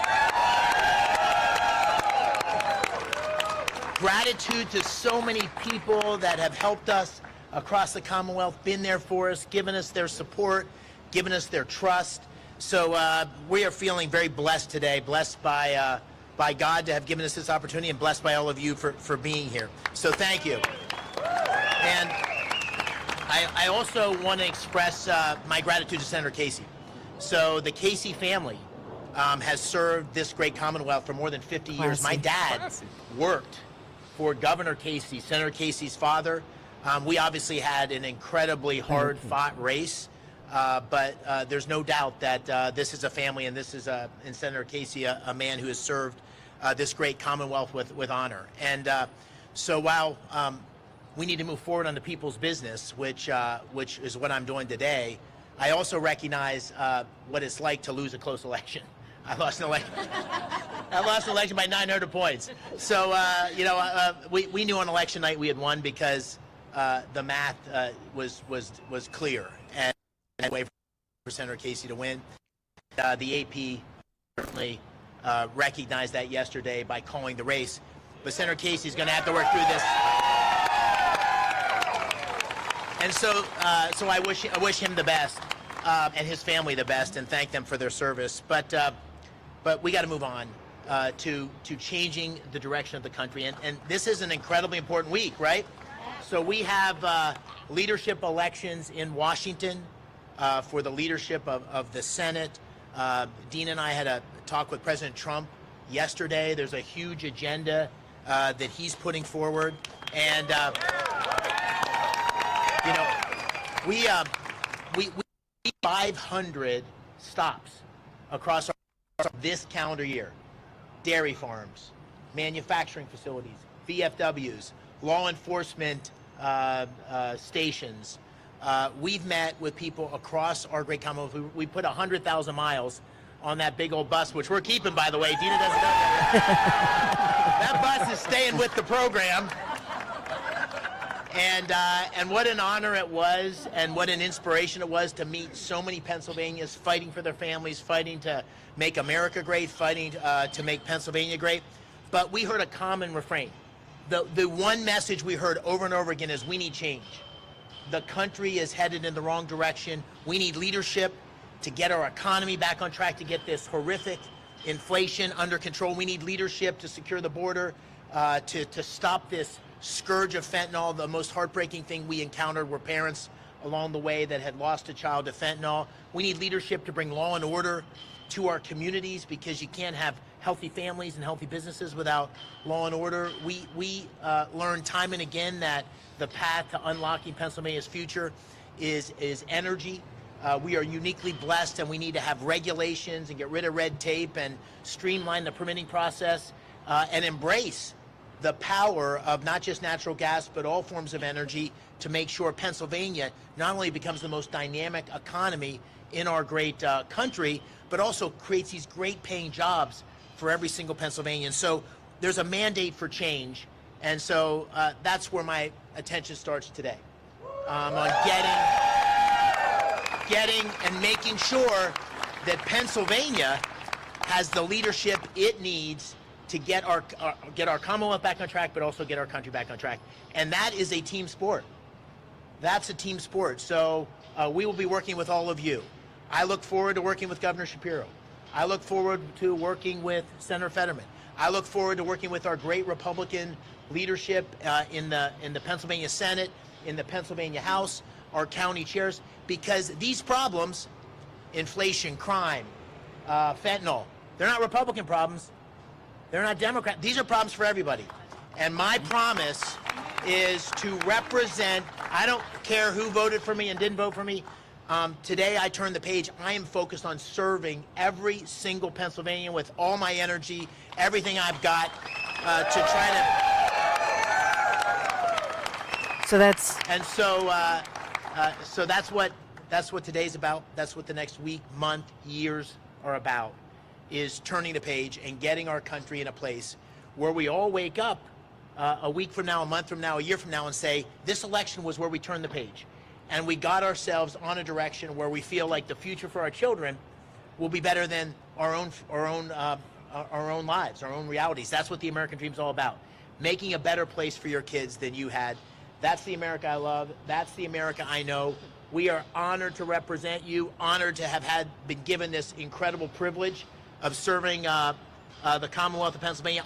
Speaker 6: Gratitude to so many people that have helped us across the Commonwealth, been there for us, given us their support, given us their trust. So we are feeling very blessed today, blessed by God to have given us this opportunity, and blessed by all of you for being here. So thank you. And I also want to express my gratitude to Senator Casey. So the Casey family has served this great Commonwealth for more than 50 years. My dad worked for Governor Casey, Senator Casey's father. We obviously had an incredibly hard-fought race, but there's no doubt that this is a family, and this is, in Senator Casey, a man who has served this great Commonwealth with honor. And so while we need to move forward on the people's business, which is what I'm doing today, I also recognize what it's like to lose a close election. I lost an election by 900 points. So we knew on election night we had won because the math was clear and way for Senator Casey to win. The AP certainly recognized that yesterday by calling the race, but Senator Casey's going to have to work through this. And so I wish him the best and his family the best, and thank them for their service. But we got to move on to changing the direction of the country. And this is an incredibly important week, right? So we have leadership elections in Washington for the leadership of the Senate. Dean and I had a talk with President Trump yesterday. There's a huge agenda that he's putting forward, and we 500 stops across this calendar year. Dairy farms, manufacturing facilities, VFWs, law enforcement stations. We've met with people across our great Commonwealth. We put 100,000 miles on that big old bus, which we're keeping, by the way. Dina doesn't know that. That bus is staying with the program. And what an honor it was, and what an inspiration it was to meet so many Pennsylvanians fighting for their families, fighting to make America great, fighting to make Pennsylvania great. But we heard a common refrain. The one message we heard over and over again is we need change. The country is headed in the wrong direction. We need leadership to get our economy back on track, to get this horrific inflation under control. We need leadership to secure the border, to stop this scourge of fentanyl. The most heartbreaking thing we encountered were parents along the way that had lost a child to fentanyl. We need leadership to bring law and order to our communities, because you can't have healthy families and healthy businesses without law and order. We learned time and again that the path to unlocking Pennsylvania's future is energy. We are uniquely blessed, and we need to have regulations and get rid of red tape and streamline the permitting process and embrace the power of not just natural gas, but all forms of energy, to make sure Pennsylvania not only becomes the most dynamic economy in our great country, but also creates these great paying jobs for every single Pennsylvanian. So there's a mandate for change, and so that's where my attention starts today, on getting getting and making sure that Pennsylvania has the leadership it needs to get our Commonwealth back on track, but also get our country back on track. And that is a team sport. That's a team sport. So we will be working with all of you. I look forward to working with Governor Shapiro. I look forward to working with Senator Fetterman. I look forward to working with our great Republican leadership in the Pennsylvania Senate, in the Pennsylvania House, our county chairs, because these problems, inflation, crime, fentanyl, they're not Republican problems. They're not Democrat. These are problems for everybody. And my promise is to represent, I don't care who voted for me and didn't vote for me. Today I turned the page. I am focused on serving every single Pennsylvanian with all my energy, everything I've got to try to.
Speaker 1: So that's.
Speaker 6: And so that's what today's about. That's what the next week, month, years are about, is turning the page and getting our country in a place where we all wake up a week from now, a month from now, a year from now, and say, this election was where we turned the page. And we got ourselves on a direction where we feel like the future for our children will be better than our own lives, our own realities. That's what the American dream is all about. Making a better place for your kids than you had. That's the America I love. That's the America I know. We are honored to represent you, honored to have been given this incredible privilege of serving the Commonwealth of Pennsylvania,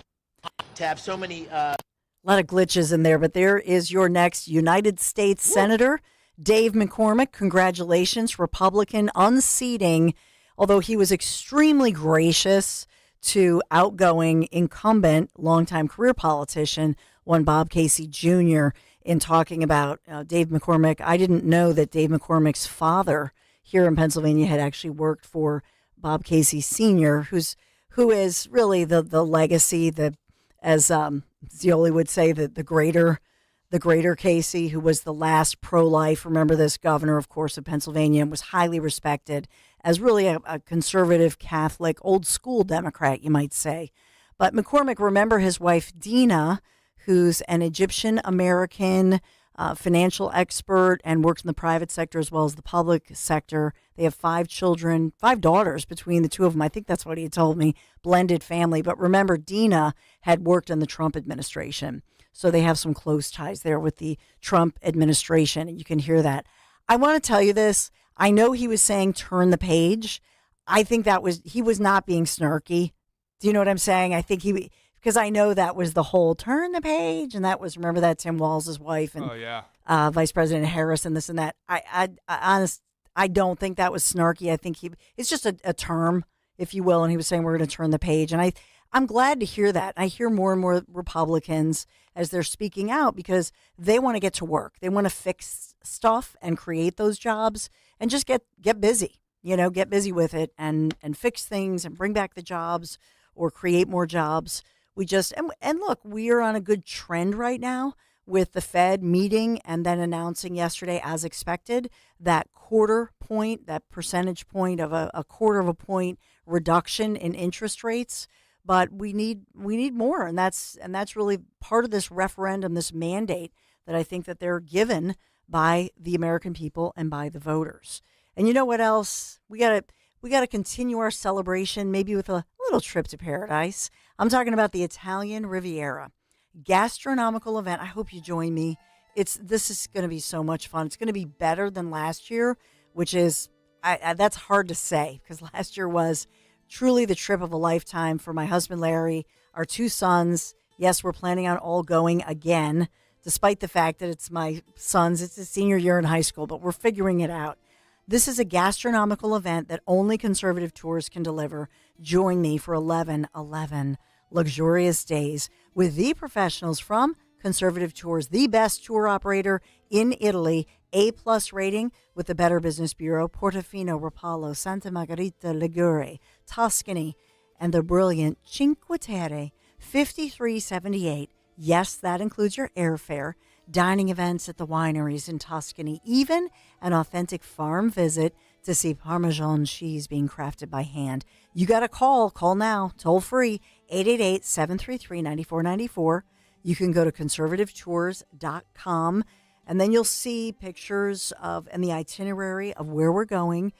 Speaker 6: to have so many...
Speaker 1: A lot of glitches in there, but there is your next United States Senator, Dave McCormick. Congratulations, Republican, unseating, although he was extremely gracious to outgoing incumbent, longtime career politician, one Bob Casey Jr., in talking about Dave McCormick. I didn't know that Dave McCormick's father here in Pennsylvania had actually worked for Bob Casey Sr., who is really the legacy, as Zioli would say, the greater Casey, who was the last pro-life, remember this, governor, of course, of Pennsylvania, and was highly respected as really a conservative Catholic, old school Democrat, you might say. But McCormick, remember his wife, Dina, who's an Egyptian-American financial expert and works in the private sector as well as the public sector. They have 5 children, 5 daughters between the two of them. I think that's what he told me, blended family. But remember, Dina had worked in the Trump administration. So they have some close ties there with the Trump administration, and you can hear that. I want to tell you this. I know he was saying turn the page. I think he was not being snarky. Do you know what I'm saying? I think because I know that was the whole turn the page, and that was, remember that, Tim Walz's wife and Vice President Harris and this and that. I don't think that was snarky. I think it's just a term, if you will, and he was saying we're going to turn the page. And I'm glad to hear that. I hear more and more Republicans as they're speaking out because they want to get to work. They want to fix stuff and create those jobs and just get busy, get busy with it and fix things and bring back the jobs or create more jobs. And look, we are on a good trend right now with the Fed meeting and then announcing yesterday, as expected, that percentage point of a quarter of a point reduction in interest rates. But we need more, and that's really part of this referendum, this mandate that I think that they're given by the American people and by the voters. And you know what else? We gotta continue our celebration, maybe with a little trip to paradise. I'm talking about the Italian Riviera gastronomical event. I hope you join me. This is going to be so much fun. It's going to be better than last year, which is that's hard to say because last year was truly the trip of a lifetime for my husband Larry, our 2 sons. Yes, we're planning on all going again, despite the fact that it's my son's. It's his senior year in high school, but we're figuring it out. This is a gastronomical event that only Conservative Tours can deliver. Join me for 11 luxurious days with the professionals from Conservative Tours, the best tour operator in Italy, A+ rating with the Better Business Bureau, Portofino, Rapallo, Santa Margherita, Ligure, Tuscany, and the brilliant Cinque Terre, 5378. Yes, that includes your airfare, dining events at the wineries in Tuscany, even an authentic farm visit to see Parmesan cheese being crafted by hand. You got to call now, toll free, 888-733-9494. You can go to conservativetours.com And then you'll see pictures of and the itinerary of where we're going,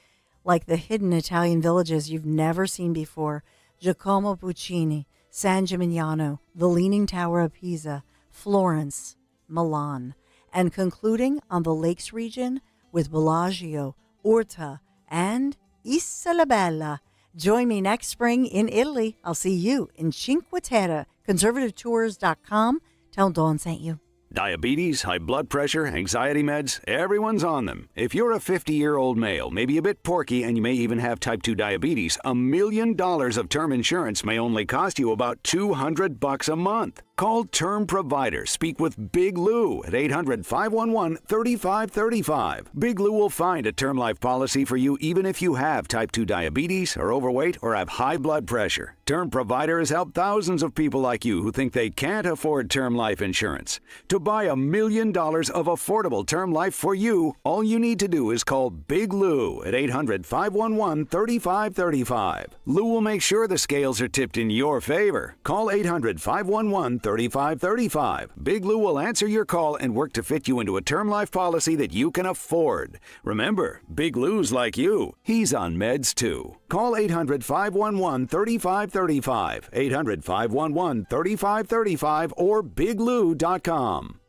Speaker 1: like the hidden Italian villages you've never seen before, Giacomo Puccini, San Gimignano, the Leaning Tower of Pisa, Florence, Milan, and concluding on the Lakes region with Bellagio, Orta, and Isola Bella. Join me next spring in Italy. I'll see you in Cinque Terre. ConservativeTours.com. Tell Dawn sent you.
Speaker 7: Diabetes, high blood pressure, anxiety meds, everyone's on them. If you're a 50-year-old male, maybe a bit porky, and you may even have type 2 diabetes, $1 million of term insurance may only cost you about $200 a month. Call Term Provider. Speak with Big Lou at 800-511-3535. Big Lou will find a term life policy for you even if you have type 2 diabetes, are overweight, or have high blood pressure. Term Provider has helped thousands of people like you who think they can't afford term life insurance. To buy $1 million of affordable term life for you, all you need to do is call Big Lou at 800-511-3535. Lou will make sure the scales are tipped in your favor. Call 800-511-3535. Big Lou will answer your call and work to fit you into a term life policy that you can afford. Remember, Big Lou's like you. He's on meds too. Call 800-511-3535, 800-511-3535, or biglou.com.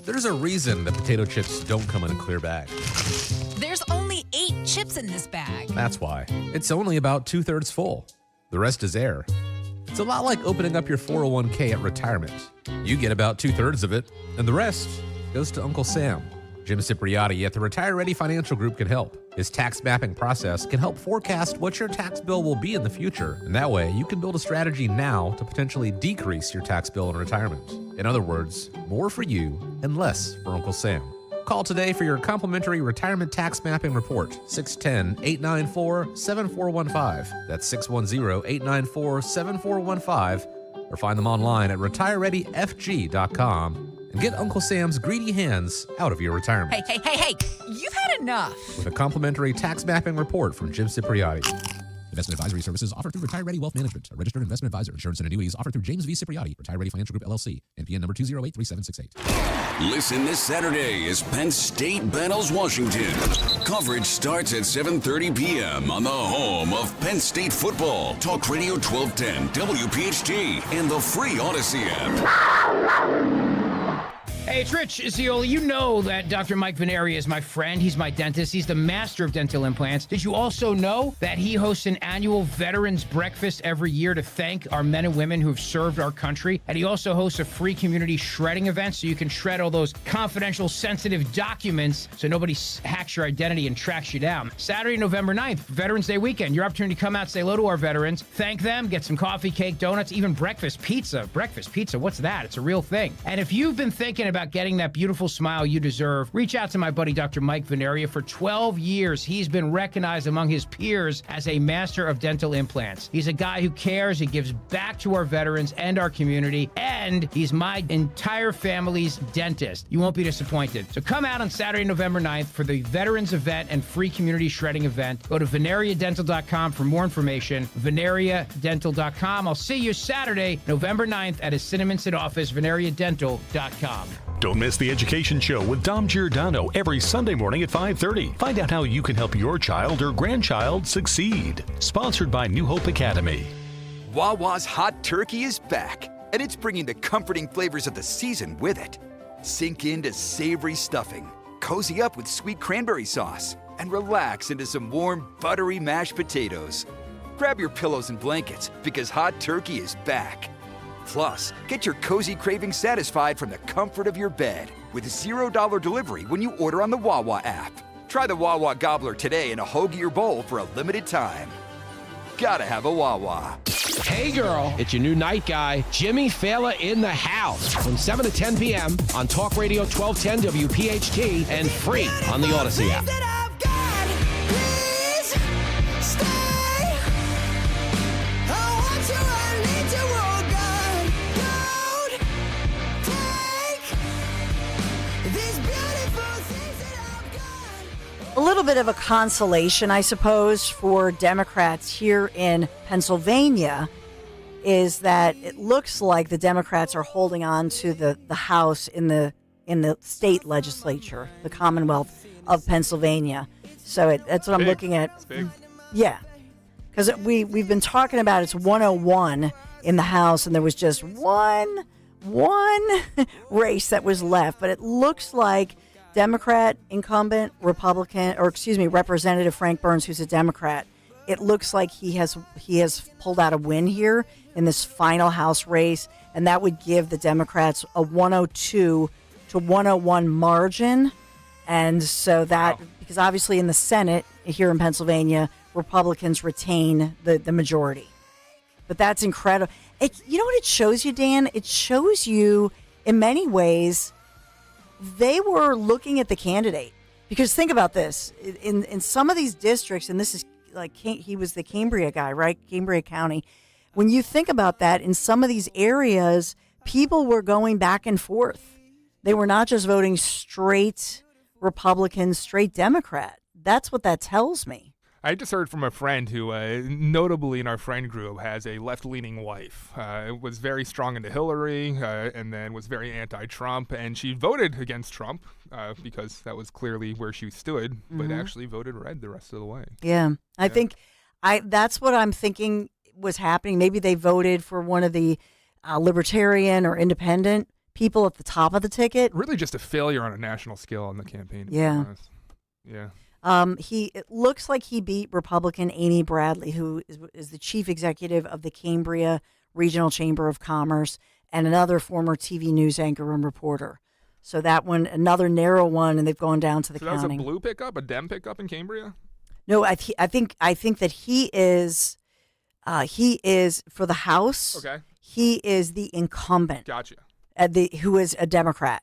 Speaker 8: There's a reason that potato chips don't come in a clear bag.
Speaker 9: There's only 8 chips in this bag.
Speaker 8: That's why. It's only about 2/3 full. The rest is air. It's a lot like opening up your 401k at retirement. You get about 2/3 of it, and the rest goes to Uncle Sam. Jim Cipriotti at the Retire Ready Financial Group can help. His tax mapping process can help forecast what your tax bill will be in the future, and that way you can build a strategy now to potentially decrease your tax bill in retirement. In other words, more for you and less for Uncle Sam. Call today for your complimentary retirement tax mapping report, 610-894-7415. That's 610-894-7415. Or find them online at retirereadyfg.com and get Uncle Sam's greedy hands out of your retirement.
Speaker 9: Hey, you've had enough.
Speaker 8: With a complimentary tax mapping report from Jim Cipriotti. Investment advisory services offered through Retire Ready Wealth Management, a registered investment advisor. Insurance and annuities offered through James V. Cipriotti, Retire Ready Financial Group, LLC. NPN number 2083768.
Speaker 10: Listen this Saturday as Penn State battles Washington. Coverage starts at 7:30 p.m. on the home of Penn State football. Talk Radio 1210, WPHT, and the free Odyssey app.
Speaker 12: Hey, it's Rich Izzioli. You know that Dr. Mike Veneria is my friend. He's my dentist. He's the master of dental implants. Did you also know that he hosts an annual Veterans Breakfast every year to thank our men and women who have served our country? And he also hosts a free community shredding event so you can shred all those confidential, sensitive documents so nobody hacks your identity and tracks you down. Saturday, November 9th, Veterans Day weekend. Your opportunity to come out, say hello to our veterans, thank them, get some coffee, cake, donuts, even breakfast pizza. Breakfast pizza, what's that? It's a real thing. And if you've been thinking about getting that beautiful smile you deserve, reach out to my buddy Dr. Mike Veneria. For 12 years, he's been recognized among his peers as a master of dental implants. He's a guy who cares, he gives back to our veterans and our community, and he's my entire family's dentist. You won't be disappointed. So come out on Saturday, November 9th for the Veterans event and free community shredding event. Go to veneriadental.com for more information. veneriadental.com. I'll see you Saturday, November 9th at his Cinnaminson office, veneriadental.com.
Speaker 26: Don't miss the Education Show with Dom Giordano every Sunday morning at 5:30. Find out how you can help your child or grandchild succeed. Sponsored by New Hope Academy.
Speaker 21: Wawa's hot turkey is back, and it's bringing the comforting flavors of the season with it. Sink into savory stuffing, cozy up with sweet cranberry sauce, and relax into some warm, buttery mashed potatoes. Grab your pillows and blankets because hot turkey is back. Plus, get your cozy cravings satisfied from the comfort of your bed with $0 delivery when you order on the Wawa app. Try the Wawa Gobbler today in a hoagie or bowl for a limited time. Gotta have a Wawa.
Speaker 17: Hey girl, it's your new night guy, Jimmy Fallon in the house from 7 to 10 p.m. on Talk Radio 1210 WPHT and free on the Odyssey app.
Speaker 1: A little bit of a consolation, I suppose, for Democrats here in Pennsylvania is that it looks like the Democrats are holding on to the House in the in the state legislature, the Commonwealth of Pennsylvania. So that's what I'm looking at.
Speaker 5: It's big.
Speaker 1: Yeah, because we've been talking about it's 101 in the House, and there was just one race that was left. But it looks like Democrat incumbent, Representative Frank Burns, who's a Democrat. It looks like he has pulled out a win here in this final House race, and that would give the Democrats a 102 to 101 margin. And so that, because obviously in the Senate here in Pennsylvania, Republicans retain the majority. But that's incredible. You know what it shows you, Dan? It shows you, in many ways, they were looking at the candidate. Because think about this. In some of these districts, and this is like, he was the Cambria guy, right? Cambria County. When you think about that, in some of these areas, people were going back and forth. They were not just voting straight Republican, straight Democrat. That's what that tells me.
Speaker 5: I just heard from a friend who, notably in our friend group, has a left-leaning wife. Was very strong into Hillary, and then was very anti-Trump. And she voted against Trump because that was clearly where she stood, but actually voted red the rest of the way.
Speaker 1: Yeah, I think that's what I'm thinking was happening. Maybe they voted for one of the libertarian or independent people at the top of the ticket.
Speaker 5: Really just a failure on a national scale on the campaign.
Speaker 1: Yeah.
Speaker 5: Yeah.
Speaker 1: It looks like he beat Republican Amy Bradley, who is the chief executive of the Cambria Regional Chamber of Commerce and another former TV news anchor and reporter. So that one, another narrow one, and they've gone down to the counting.
Speaker 5: So that was a blue pickup, a Dem pickup in Cambria?
Speaker 1: No, I think that he is for the House.
Speaker 5: Okay.
Speaker 1: He is the incumbent.
Speaker 5: Gotcha.
Speaker 1: Who is a Democrat.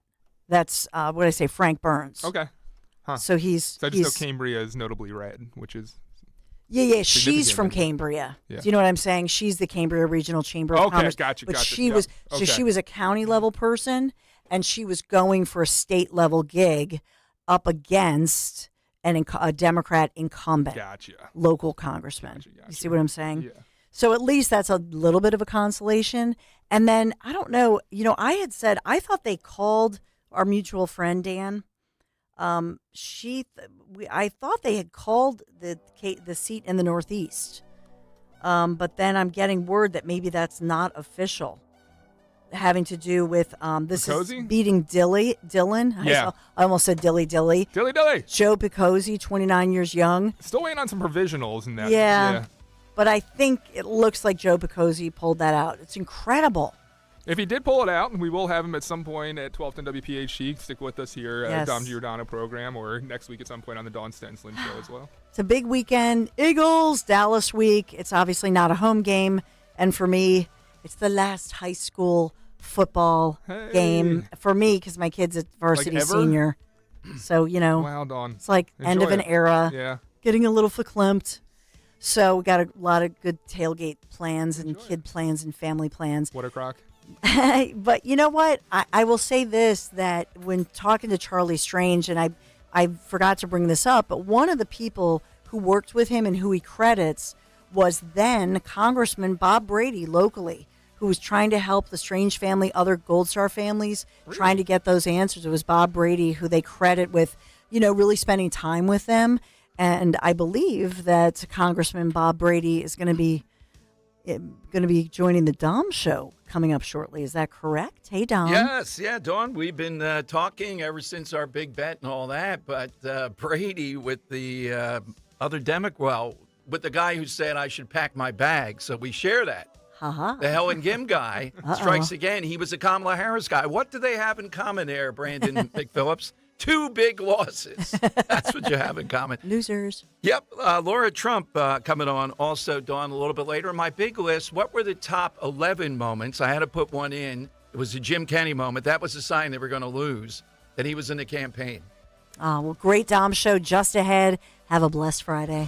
Speaker 1: That's what did I say, Frank Burns.
Speaker 5: Okay. Huh.
Speaker 1: So I
Speaker 5: just know Cambria is notably red, which is
Speaker 1: yeah. She's from Cambria.
Speaker 5: Yeah.
Speaker 1: Do you know what I'm saying? She's the Cambria Regional Chamber of Commerce.
Speaker 5: Gotcha.
Speaker 1: But she
Speaker 5: Yeah.
Speaker 1: was
Speaker 5: Okay.
Speaker 1: she was a county level person, and she was going for a state level gig up against a Democrat incumbent, local congressman.
Speaker 5: Gotcha.
Speaker 1: You see what I'm saying?
Speaker 5: Yeah.
Speaker 1: So at least that's a little bit of a consolation. And then I don't know. I had said I thought they called our mutual friend Dan. I thought they had called the seat in the Northeast, but then I'm getting word that maybe that's not official, having to do with this
Speaker 5: Picozzi?
Speaker 1: is beating Dylan.
Speaker 5: Yeah.
Speaker 1: I almost said Dilly.
Speaker 5: Dilly.
Speaker 1: Joe Picozzi, 29 years young.
Speaker 5: Still waiting on some provisionals in that.
Speaker 1: Yeah. But I think it looks like Joe Picozzi pulled that out. It's incredible.
Speaker 5: If he did pull it out, we will have him at some point at 1210 WPHT. Stick with us here at
Speaker 1: Yes.
Speaker 5: Dom Giordano program, or next week at some point on the Dawn Stensland show as well.
Speaker 1: It's a big weekend. Eagles, Dallas week. It's obviously not a home game. And for me, it's the last high school football game for me because my kid's a varsity senior. So,
Speaker 5: Wow, Dawn.
Speaker 1: It's like end of an era.
Speaker 5: Yeah.
Speaker 1: Getting a little verklempt. So we got a lot of good tailgate plans and kid plans and family plans.
Speaker 5: What a crock.
Speaker 1: But you know what? I will say this, that when talking to Charlie Strange, and I forgot to bring this up, but one of the people who worked with him and who he credits was then Congressman Bob Brady locally, who was trying to help the Strange family, other Gold Star families, trying to get those answers. It was Bob Brady who they credit with, really spending time with them. And I believe that Congressman Bob Brady is going to be joining the Dom show coming up shortly. Is that correct? Hey, Dom.
Speaker 11: Yes, yeah, Dawn. We've been talking ever since our big bet and all that. But Brady with the other with the guy who said I should pack my bag. So we share that. The Helen Gim guy strikes again. He was a Kamala Harris guy. What do they have in common there, Brandon McPhillips? 2 big losses. That's what you have in common.
Speaker 1: Losers.
Speaker 11: Yep. Laura Trump coming on also, Dawn, a little bit later. My big list, what were the top 11 moments? I had to put one in. It was a Jim Kenney moment. That was a sign they were going to lose, that he was in the campaign.
Speaker 1: Well, great Dom show just ahead. Have a blessed Friday.